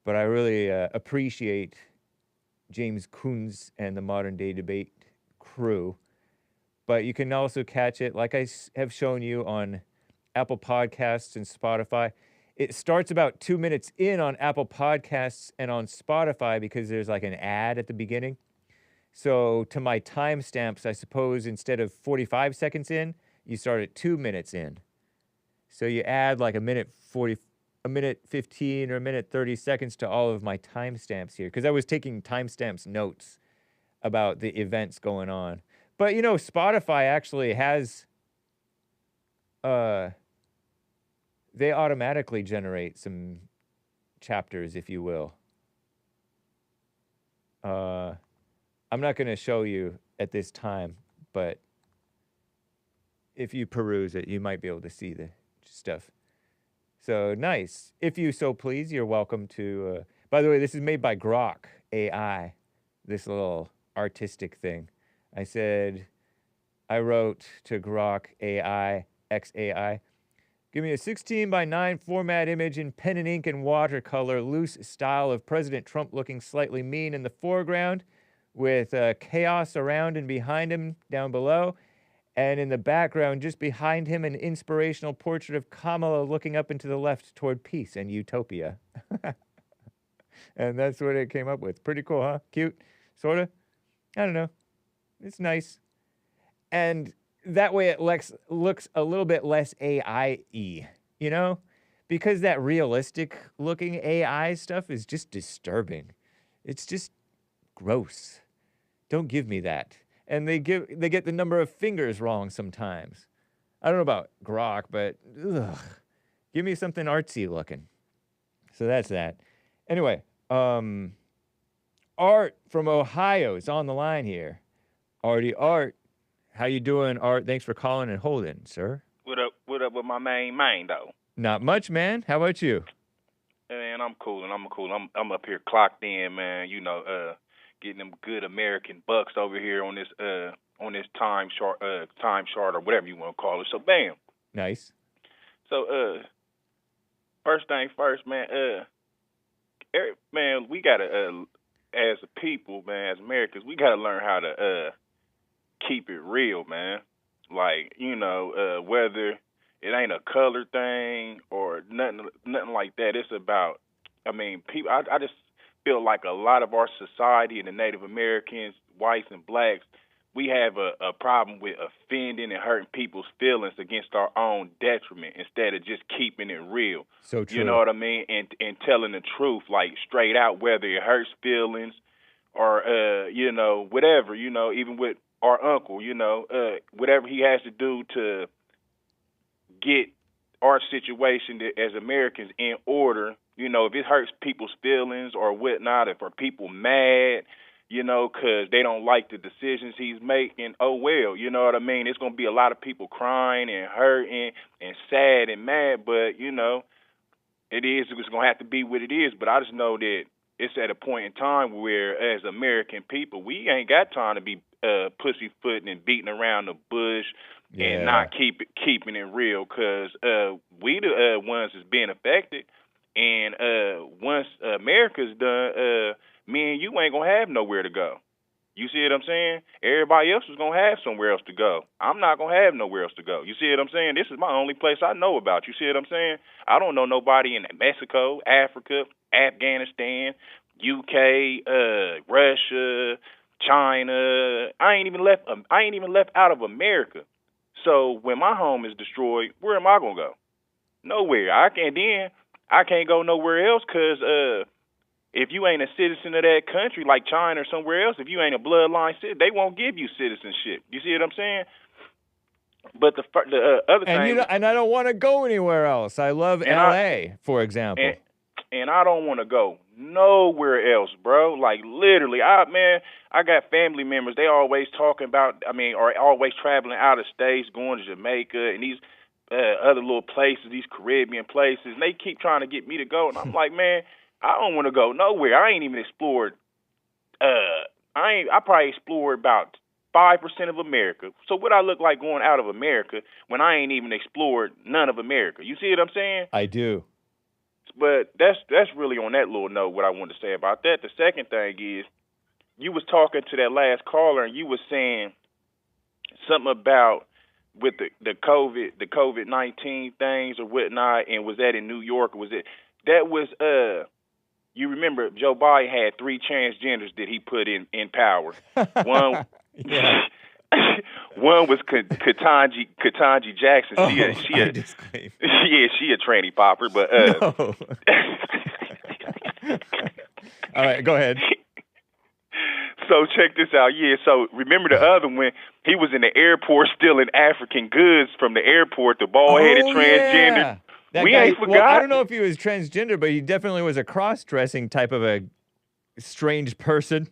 But I really appreciate James Coons and the Modern Day Debate crew. But you can also catch it, like I have shown you, on Apple Podcasts and Spotify. It starts about 2 minutes in on Apple Podcasts and on Spotify because there's like an ad at the beginning. So to my timestamps, I suppose instead of 45 seconds in, you start at 2 minutes in. So you add like a minute 15 or a minute 30 seconds to all of my timestamps here, because I was taking timestamps notes about the events going on. But you know, Spotify actually has they automatically generate some chapters, if you will. I'm not going to show you at this time, but if you peruse it, you might be able to see the stuff. So nice. If you so please, you're welcome to... by the way, this is made by Grok AI, this little artistic thing. I wrote to Grok AI, XAI, give me a 16:9 format image in pen and ink and watercolor, loose style of President Trump looking slightly mean in the foreground, with chaos around and behind him down below. And in the background, just behind him, an inspirational portrait of Kamala looking up and to the left toward peace and utopia. And that's what it came up with. Pretty cool, huh? Cute, sort of? I don't know. It's nice. And that way it looks a little bit less AI-y, you know? Because that realistic looking AI stuff is just disturbing. It's just gross. Don't give me that. And they get the number of fingers wrong sometimes. I don't know about Grok, but ugh, give me something artsy looking. So that's that. Anyway, Art from Ohio is on the line here. Art. How you doing, Art? Thanks for calling and holding, sir. What up with my main though? Not much, man. How about you? Man, I'm cool. I'm up here clocked in, man. You know, getting them good American bucks over here on this time chart or whatever you want to call it. So bam. Nice. So first thing first, man. Man, we gotta as a people, man, as Americans, we gotta learn how to keep it real, man. Like, you know, whether it ain't a color thing or nothing like that. It's about, I mean, people. I just feel like a lot of our society and the Native Americans, whites and blacks, we have a problem with offending and hurting people's feelings against our own detriment instead of just keeping it real. So true. You know what I mean? And telling the truth, like straight out, whether it hurts feelings or, you know, whatever, you know, even with our uncle, you know, whatever he has to do to get our situation as Americans in order. You know, if it hurts people's feelings or whatnot, if are people mad, you know, because they don't like the decisions he's making, oh, well, you know what I mean? It's going to be a lot of people crying and hurting and sad and mad, but, you know, it's going to have to be what it is. But I just know that it's at a point in time where, as American people, we ain't got time to be pussyfooting and beating around the bush and not keeping it real, because we the ones that's being affected. And once America's done, me and you ain't going to have nowhere to go. You see what I'm saying? Everybody else is going to have somewhere else to go. I'm not going to have nowhere else to go. You see what I'm saying? This is my only place I know about. You see what I'm saying? I don't know nobody in Mexico, Africa, Afghanistan, UK, Russia, China. I ain't even left out of America. So when my home is destroyed, where am I going to go? Nowhere. I can't go nowhere else, because if you ain't a citizen of that country, like China or somewhere else, if you ain't a bloodline citizen, they won't give you citizenship. You see what I'm saying? But the other thing... And I don't want to go anywhere else. I love L.A., for example. And I don't want to go nowhere else, bro. Like, literally, I got family members. They always talking about, or always traveling out of states, going to Jamaica and these other little places, these Caribbean places. And they keep trying to get me to go. And I'm like, man, I don't want to go nowhere. I ain't even explored. I probably explored about 5% of America. So what I look like going out of America when I ain't even explored none of America? You see what I'm saying? I do. But that's really on that little note what I wanted to say about that. The second thing is, you was talking to that last caller and you was saying something about with the COVID-19 things or whatnot, and was that in New York? Or was it that was you remember Joe Biden had 3 transgenders that he put in power. One, Yeah. one was Ketanji Jackson. I She disclaim. a tranny popper, but No. All right, go ahead. So check this out. Yeah, so remember the other one? He was in the airport stealing African goods from the airport, the bald-headed transgender. Yeah. That We guy, ain't forgot. well, I don't know if he was transgender, but he definitely was a cross-dressing type of a strange person.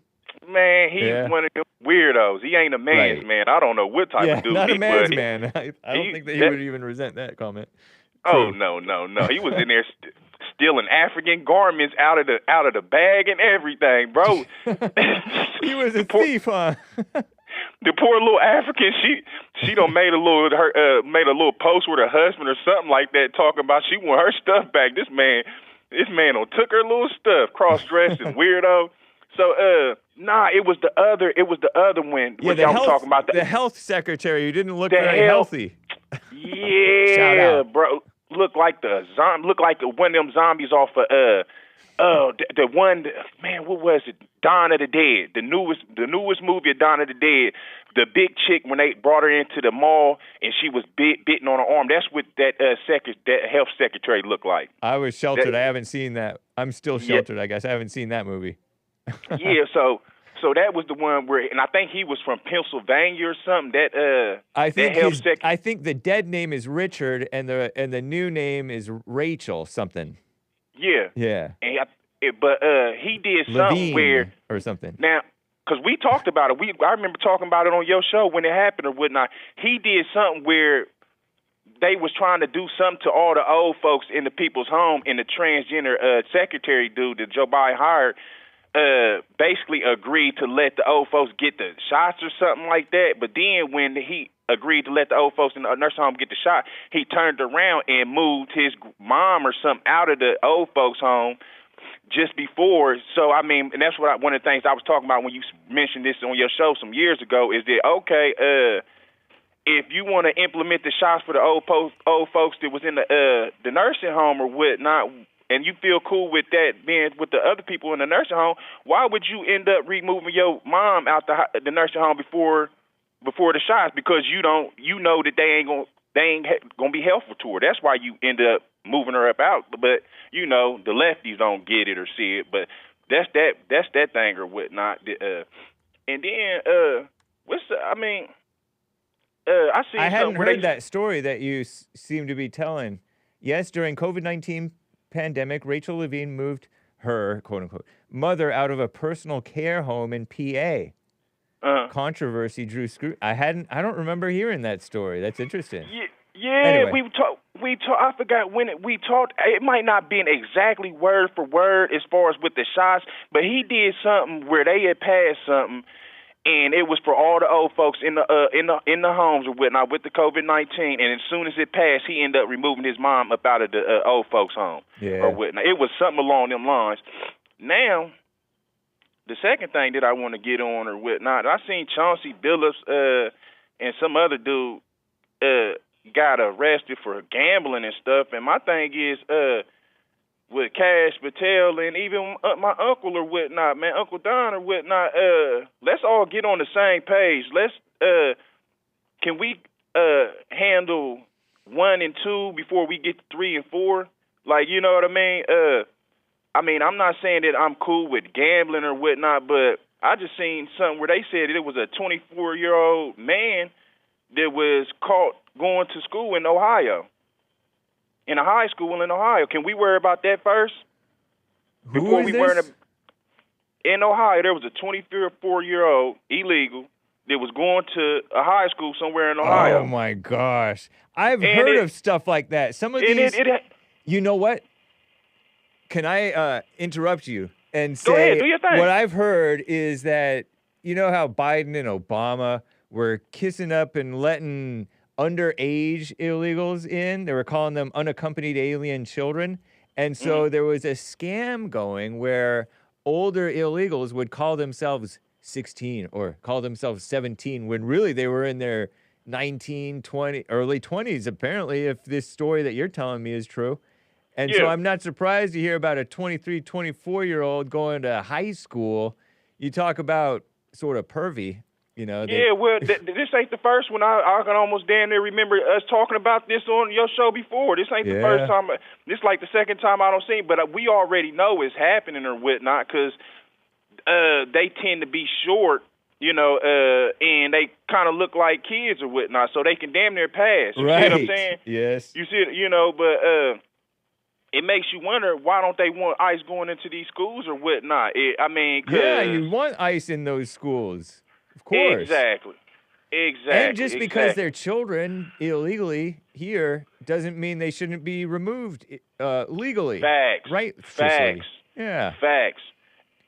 Man, he's one of them weirdos. He ain't a man's Right. man. I don't know what type of dude not he a man's was. man. I don't think that he would even resent that comment. Oh, True. no. He was in there stealing African garments out of the bag and everything, bro. He was a thief, huh? The poor little African, she done made a little post with her husband or something like that, talking about she want her stuff back. This man done took her little stuff, cross-dressing weirdo. So it was the other one. Yeah, What y'all was talking about the health secretary who didn't look The very health- healthy. Yeah, Shout out. bro. Look like one of them zombies off of the one, man, what was it? Dawn of the Dead, the newest movie of Dawn of the Dead. The big chick when they brought her into the mall and she was bitten on her arm. That's what that health secretary looked like. I was sheltered. I haven't seen that. I'm still sheltered, I guess. I haven't seen that movie. Yeah, so that was the one where, and I think he was from Pennsylvania or something. I think that I think the dead name is Richard and the new name is Rachel something. Yeah. Yeah. But he did something Levine where or something. now, because we talked about it. I remember talking about it on your show when it happened or whatnot. He did something where they was trying to do something to all the old folks in the people's home, and the transgender secretary dude that Joe Biden hired basically agreed to let the old folks get the shots or something like that. But then when he agreed to let the old folks in the nursing home get the shot, he turned around and moved his mom or something out of the old folks' home just before. So, I mean, and that's one of the things I was talking about when you mentioned this on your show some years ago, is that, okay, if you want to implement the shots for the old folks that was in the nursing home or whatnot, and you feel cool with that being with the other people in the nursing home, why would you end up removing your mom out the nursing home before the shots? Because you know that they ain't gonna be helpful to her. That's why you end up moving her up out. But the lefties don't get it or see it. But that's that thing or whatnot. And then I hadn't heard that story that you seem to be telling. Yes, during COVID-19 pandemic, Rachel Levine moved her, quote unquote, mother out of a personal care home in PA. Controversy drew scrutiny. I don't remember hearing that story. That's interesting. Yeah. Anyway. We talked. I forgot when we talked. It might not been exactly word for word as far as with the shots, but he did something where they had passed something, and it was for all the old folks in the homes or whatnot with the COVID-19. And as soon as it passed, he ended up removing his mom up out of the old folks' home or whatnot. It was something along them lines. Now, the second thing that I want to get on or whatnot, I seen Chauncey Billups and some other dude got arrested for gambling and stuff. And my thing is, with Cash Patel and even my uncle or whatnot, man, Uncle Don or whatnot, let's all get on the same page. Let's can we handle 1 and 2 before we get to 3 and 4? Like, you know what I mean? I'm not saying that I'm cool with gambling or whatnot, but I just seen something where they said it was a 24-year-old man that was caught going to school in Ohio. In a high school in Ohio. Can we worry about that first? Who is this? In Ohio, there was a 24-year-old illegal that was going to a high school somewhere in Ohio. Oh, my gosh. I've heard of stuff like that. Some of these... you know what? Can I interrupt you and say... Go ahead, do your thing. What I've heard is that, you know how Biden and Obama were kissing up and letting underage illegals in? They were calling them unaccompanied alien children. And so there was a scam going where older illegals would call themselves 16 or call themselves 17 when really they were in their 19, 20, early 20s, apparently, if this story that you're telling me is true. And so I'm not surprised to hear about a 23, 24-year-old going to high school. You talk about sort of pervy, you know. Yeah, well, this ain't the first one. I can almost damn near remember us talking about this on your show before. This ain't the first time. This like the second time I don't see it, but we already know it's happening or whatnot because they tend to be short, you know, and they kind of look like kids or whatnot, so they can damn near pass. You see what I'm saying? Yes. You see it, you know, but it makes you wonder why don't they want ICE going into these schools or whatnot? I mean, yeah, you want ICE in those schools, of course. Exactly. And just because they're children illegally here doesn't mean they shouldn't be removed legally. Facts. Right? Facts. Yeah. Facts.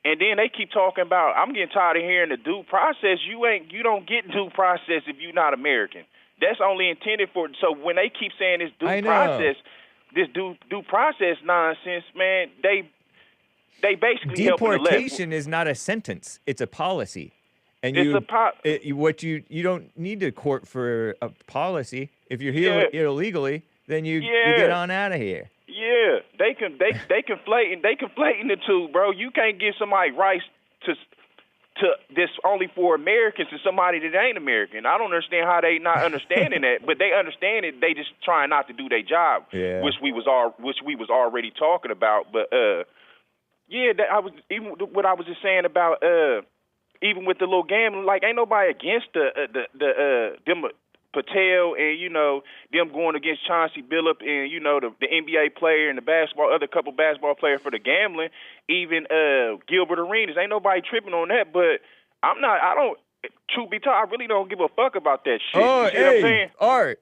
And then they keep talking about, I'm getting tired of hearing the due process. You don't get due process if you're not American. That's only intended for, so when they keep saying this due process, this due process nonsense, man, they basically deportation is not a sentence; it's a policy, and you don't need to court for a policy. If you're here illegally, then you get on out of here. Yeah, they conflating the two, bro. You can't give somebody rights to this only for Americans to somebody that ain't American. I don't understand how they not understanding that, but they understand it. They just trying not to do their job, which we was already talking about. But what I was just saying about even with the little gambling, like ain't nobody against them Patel and you know them going against Chauncey Billups and you know the NBA player and the other couple basketball player for the gambling, even Gilbert Arenas. Ain't nobody tripping on that, but truth be told, I really don't give a fuck about that shit. Oh, you see what I'm saying? Art.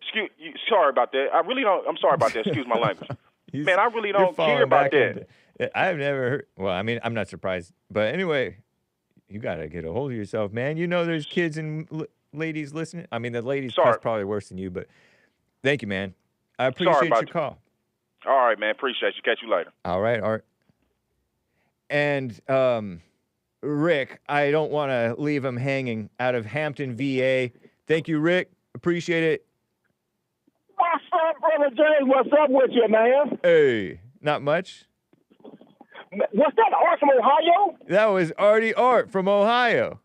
Sorry about that. I'm sorry about that. Excuse my language. Man, I really don't care about that. I've never heard. Well, I mean, I'm not surprised. But anyway, you got to get a hold of yourself, man. You know there's kids and ladies listening. I mean, the ladies cuss probably worse than you, but thank you, man. I appreciate your call. All right, man. Appreciate you. Catch you later. All right, Art. And Rick, I don't want to leave him hanging out of Hampton, VA. Thank you, Rick. Appreciate it. What's up, Brother Jay? What's up with you, man? Hey, not much. What's that, Art from Ohio? That was Artie Art from Ohio.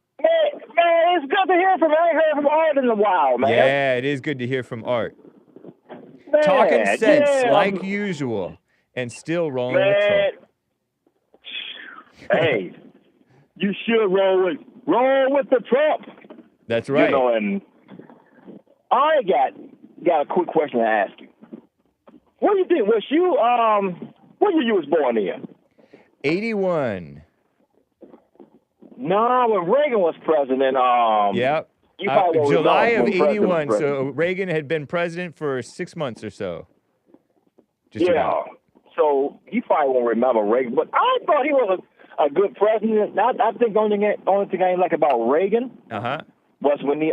Man, it's good to hear from you. I ain't heard from Art in a while, man. Yeah, it is good to hear from Art. Man, talking sense like usual and still rolling with Trump. Hey, you should roll with the Trump. That's right. You know, and I got a quick question to ask you. What do you think? Was you what year you was born in? 81. No, when Reagan was president. Yep. July of 81. So Reagan had been president for 6 months or so. Just about. So you probably won't remember Reagan, but I thought he was a good president. I think the only thing I like about Reagan was when he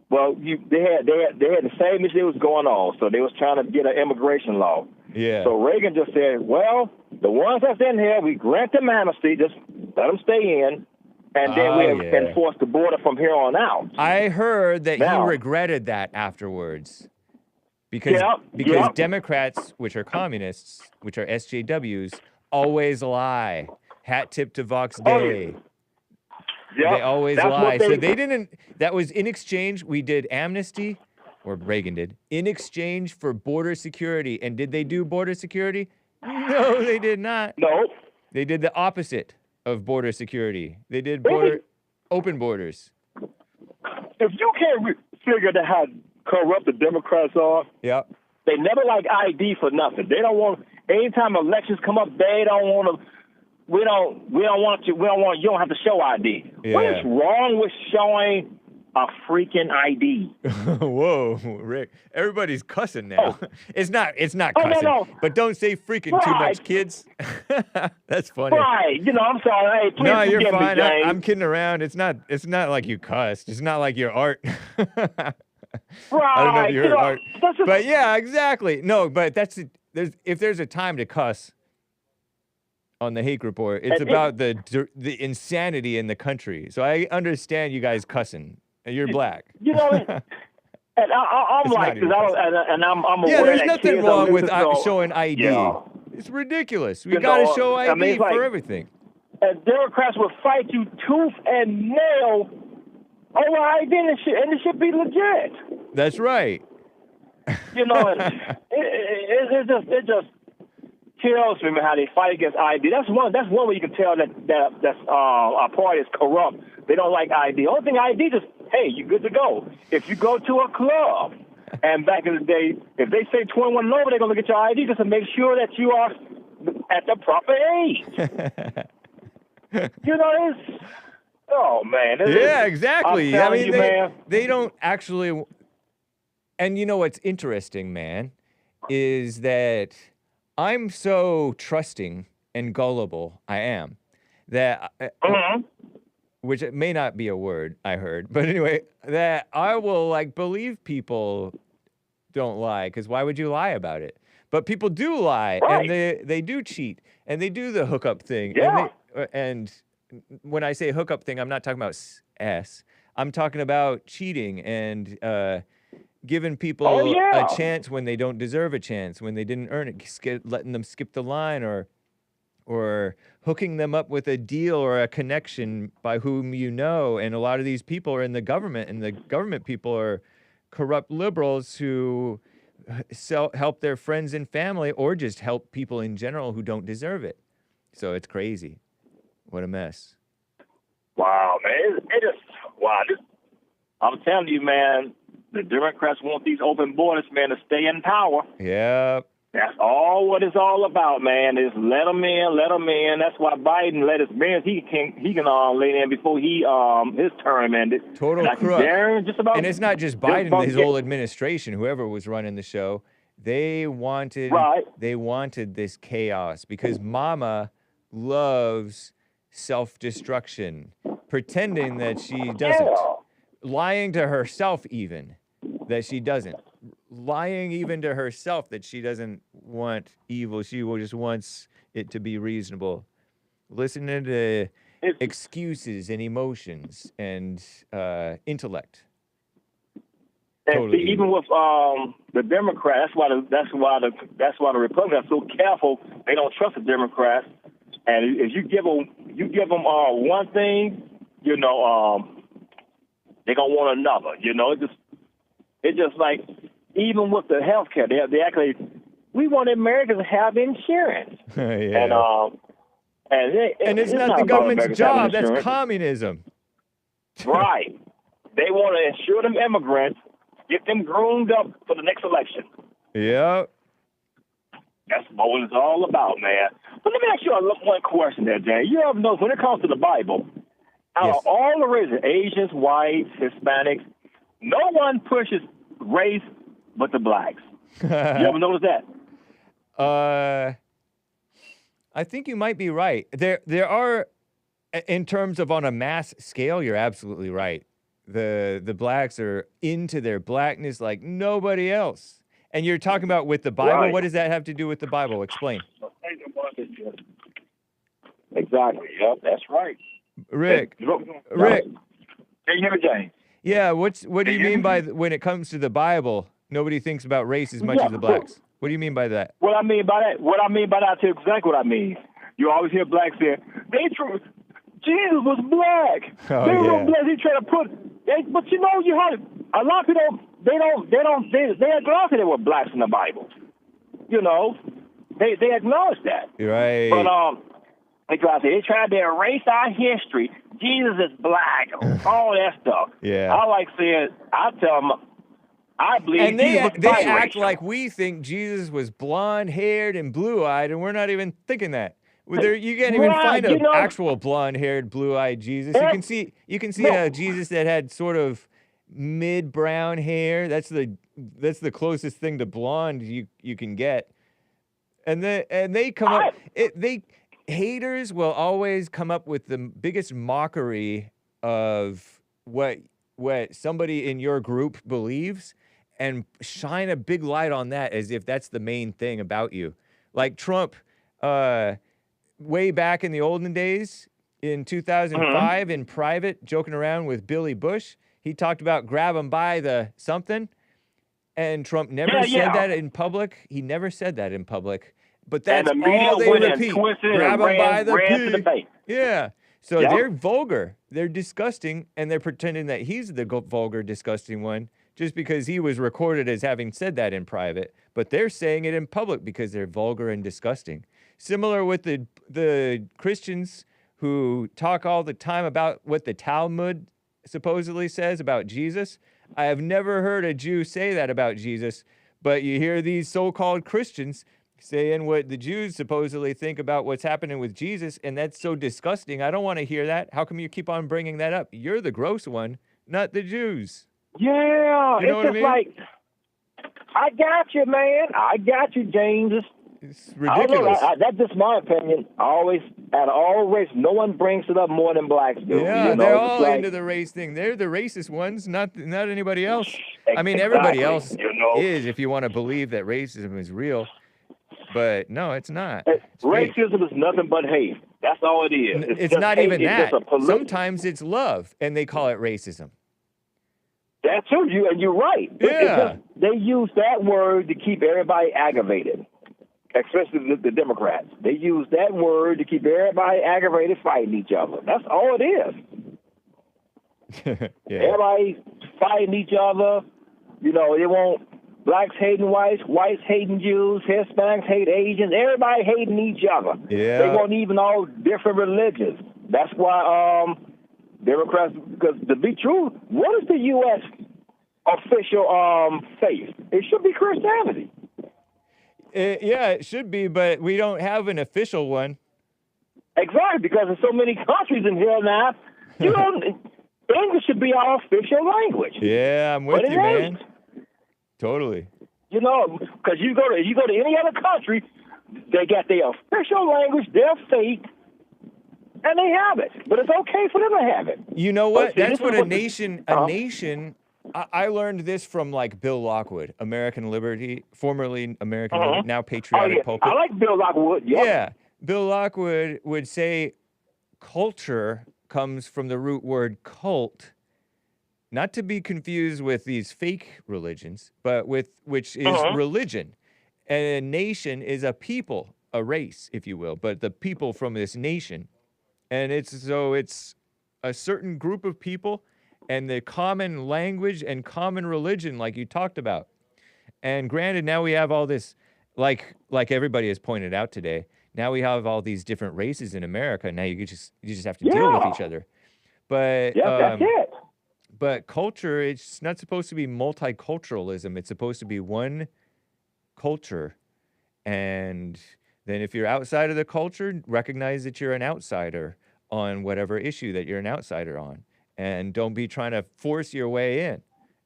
they had the same issue that was going on, so they was trying to get an immigration law. Yeah. So Reagan just said, well, the ones that's in here, we grant them amnesty, just let them stay in, and then we enforce the border from here on out. I heard that he regretted that afterwards. Because Democrats, which are communists, which are SJWs, always lie. Hat tip to Vox Day. They always lie. So they didn't, that was in exchange, we did amnesty, or Reagan did, in exchange for border security. And did they do border security? No, they did not. No. They did the opposite of border security. They did open borders. If you can't figure out how corrupt the Democrats are, they never like ID for nothing. They don't want, anytime elections come up, they don't want to, we don't want you don't have to show ID. What is wrong with showing a freaking ID? Whoa, Rick. Everybody's cussing now. It's not cussing. No. But don't say freaking too much, kids. That's funny. Right. You know, I'm sorry. Hey, please forgive you're fine. me, James. I'm kidding around. It's not like you cussed. It's not like your art. Right. I don't know if you heard art. But yeah, exactly. No, but if there's a time to cuss on the Hake Report, it's about the insanity in the country. So I understand you guys cussing. You're black. You know, And I'm It's like, not because I'm aware Yeah, there's that nothing kids wrong are with listening, so- showing ID. Yeah. It's ridiculous. We You got to know, show ID I mean, it's for like- everything. And Democrats will fight you tooth and nail over ID, and it should be legit. That's right. You know, it just kills me how they fight against ID. That's one way you can tell that our party is corrupt. They don't like ID. Only thing ID just, hey, you're good to go. If you go to a club, and back in the day, if they say 21 and over, they're gonna look at your ID just to make sure that you are at the proper age. You know, it's oh man. Yeah, exactly. I'm telling you, man. They don't actually. And you know what's interesting, man, is that I'm so trusting and gullible. I am that, which it may not be a word I heard, but anyway, that I will like believe people don't lie, because why would you lie about it? But people do lie, Right. and they do cheat, and they do the hookup thing. Yeah. And when I say hookup thing, I'm not talking about S. I'm talking about cheating and giving people a chance when they don't deserve a chance, when they didn't earn it, letting them skip the line, or hooking them up with a deal or a connection by whom you know. And a lot of these people are in the government, and the government people are corrupt liberals who help their friends and family, or just help people in general who don't deserve it. So it's crazy. What a mess. Wow, man. It just, wow. I'm telling you, man, the Democrats want these open borders, man, to stay in power. Yeah. That's all what it's all about, man, is let them in. That's why Biden let us in. He can lay in before his term ended. Total crook. And it's not just Biden, his whole administration, whoever was running the show. They wanted this chaos because Mama loves self-destruction, pretending that she doesn't, lying to herself even that she doesn't, lying even to herself that she doesn't want evil. She just wants it to be reasonable. Listening to excuses and emotions and intellect. And Totally see, even with the Democrats, that's why the Republicans are so careful. They don't trust the Democrats. And if you give them one thing, you know, they're gonna want another. You know, it's just like even with the health care, they actually we want Americans to have insurance. Yeah. And it's not the government's job. That's communism. Right. They want to insure them immigrants, get them groomed up for the next election. Yeah. That's what it's all about, man. But let me ask you one question there, Jay. You ever know when it comes to the Bible, out of all the races, Asians, whites, Hispanics, no one pushes race but the blacks. You ever notice that? I think you might be right. There are, in terms of on a mass scale, you're absolutely right. The blacks are into their blackness like nobody else. And you're talking about with the Bible. Right. What does that have to do with the Bible? Explain. Exactly. Yep, that's right. Rick. Can you hear me, James? Yeah. What do you mean by when it comes to the Bible? Nobody thinks about race as much as the blacks. What do you mean by that? What I mean by that, I'll tell you exactly what I mean. You always hear blacks say, Jesus was black. They were black. He tried to but you know, you had a lot of people. They acknowledge there were blacks in the Bible. You know, they acknowledge that. Right. But they tried to erase our history. Jesus is black. All that stuff. Yeah. I like saying, I tell them, I believe and they act like we think Jesus was blonde-haired and blue-eyed, and we're not even thinking that. You can't even find an actual blonde-haired, blue-eyed Jesus. You can see a Jesus that had sort of mid-brown hair. That's the closest thing to blonde you can get. And they come up. Haters will always come up with the biggest mockery of what somebody in your group believes, and shine a big light on that as if that's the main thing about you. Like Trump, way back in the olden days, in 2005, in private, joking around with Billy Bush, he talked about grab him by the something. And Trump never said that in public. He never said that in public. But that's and the media all they went repeat. and twisted Grab and him by the ran to the pig. bank. Yeah. So Yep. they're vulgar. They're disgusting, and they're pretending that he's the vulgar, disgusting one just because he was recorded as having said that in private. But they're saying it in public because they're vulgar and disgusting. Similar with the Christians who talk all the time about what the Talmud supposedly says about Jesus. I have never heard a Jew say that about Jesus, but you hear these so-called Christians saying what the Jews supposedly think about what's happening with Jesus, and that's so disgusting. I don't want to hear that. How come you keep on bringing that up? You're the gross one, not the Jews. Yeah, You know what I it's just mean? like, I got you, man. I got you, James. It's I don't know, ridiculous. that's just my opinion. Always, at all race, no one brings it up more than blacks do. Yeah, you know? they're It's all like, into the race thing. They're the racist ones, not anybody else. I mean, everybody else is, if you want to believe that racism is real. But no, it's not. It's fake. racism is nothing but hate. That's all it is. It's just not hate. even It's that. just a Sometimes it's love, and they call it racism. That's true, and you're right. Yeah. They use that word to keep everybody aggravated, especially the Democrats. They use that word to keep everybody aggravated, fighting each other. That's all it is. Yeah. Everybody fighting each other. You know, they want blacks hating whites, whites hating Jews, Hispanics hate Asians. Everybody hating each other. Yeah. They want even all different religions. That's why Democrats, because to be true, what is the U.S. official faith? It should be Christianity. Yeah, it should be, but we don't have an official one. Exactly, because there's so many countries in here now. You know, English should be our official language. Yeah, I'm with But it you, man. ain't. Totally. You know, because you go to any other country, they got their official language, their faith, and they have it. But it's okay for them to have it. You know what? But see, That's this what is a what the- nation. I learned this from like Bill Lockwood, American Liberty, formerly American Liberty, now Patriotic Pulpit. I like Bill Lockwood. Yep. Yeah, Bill Lockwood would say culture comes from the root word cult, not to be confused with these fake religions, but with which is religion. And a nation is a people, a race, if you will, but the people from this nation. And it's a certain group of people and the common language and common religion, like you talked about. And granted, now we have all this, like everybody has pointed out today, now we have all these different races in America. Now you just have to deal with each other. But that's it. But culture, it's not supposed to be multiculturalism. It's supposed to be one culture. And then if you're outside of the culture, recognize that you're an outsider on whatever issue that you're an outsider on. And don't be trying to force your way in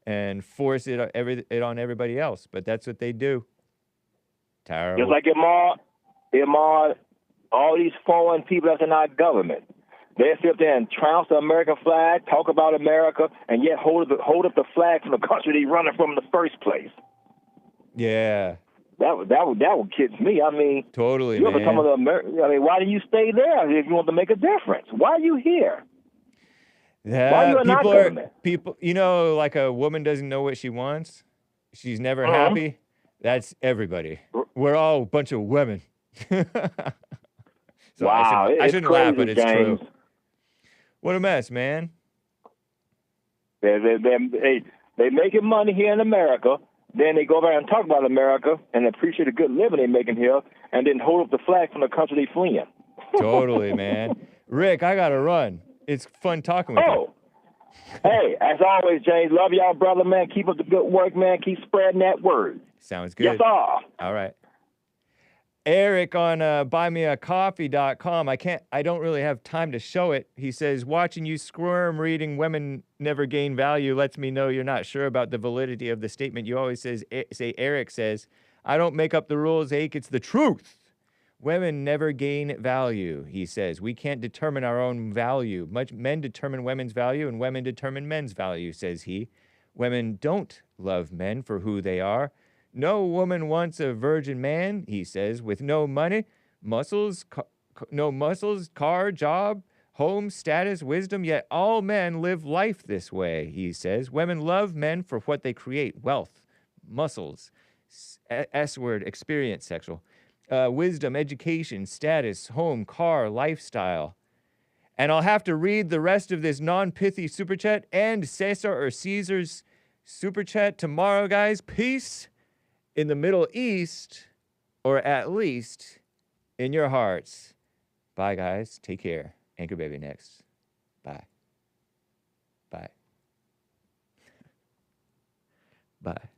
and force it on everybody else. But that's what they do. Terrible. Just like Imar, all these foreign people that's in our government, they sit there and trounce the American flag, talk about America, and yet hold up the flag from the country they running from in the first place. Yeah. That would kid me. I mean, totally, you're man. becoming American. I mean, why didn't you stay there if you want to make a difference? Why are you here? Yeah, Why are you in our government? people, you know, like a woman doesn't know what she wants. She's never happy. That's everybody. We're all a bunch of women. So wow, I shouldn't laugh, but it's James. true. What a mess, man. They making money here in America. Then they go over and talk about America and appreciate the good living they're making here, and then hold up the flag from the country they fleeing. Totally, man. Rick, I gotta run. It's fun talking with you. Hey, as always, James, love y'all, brother, man. Keep up the good work, man. Keep spreading that word. Sounds good. Yes, sir. All right. Eric on buymeacoffee.com. I don't really have time to show it. He says, watching you squirm reading women never gain value lets me know you're not sure about the validity of the statement. You always say Eric says, I don't make up the rules, Hake, it's the truth. Women never gain value, he says. We can't determine our own value. Men determine women's value and women determine men's value, says he. Women don't love men for who they are. No woman wants a virgin man, he says, with no money, no muscles, car, job, home, status, wisdom, yet all men live life this way, he says. Women love men for what they create, wealth, muscles, S-word, experience, sexual, wisdom, education, status, home, car, lifestyle. And I'll have to read the rest of this non-pithy super chat and Cesar or Caesar's super chat tomorrow, guys. Peace in the Middle East, or at least in your hearts. Bye, guys. Take care. Anchor Baby next. Bye. Bye. Bye.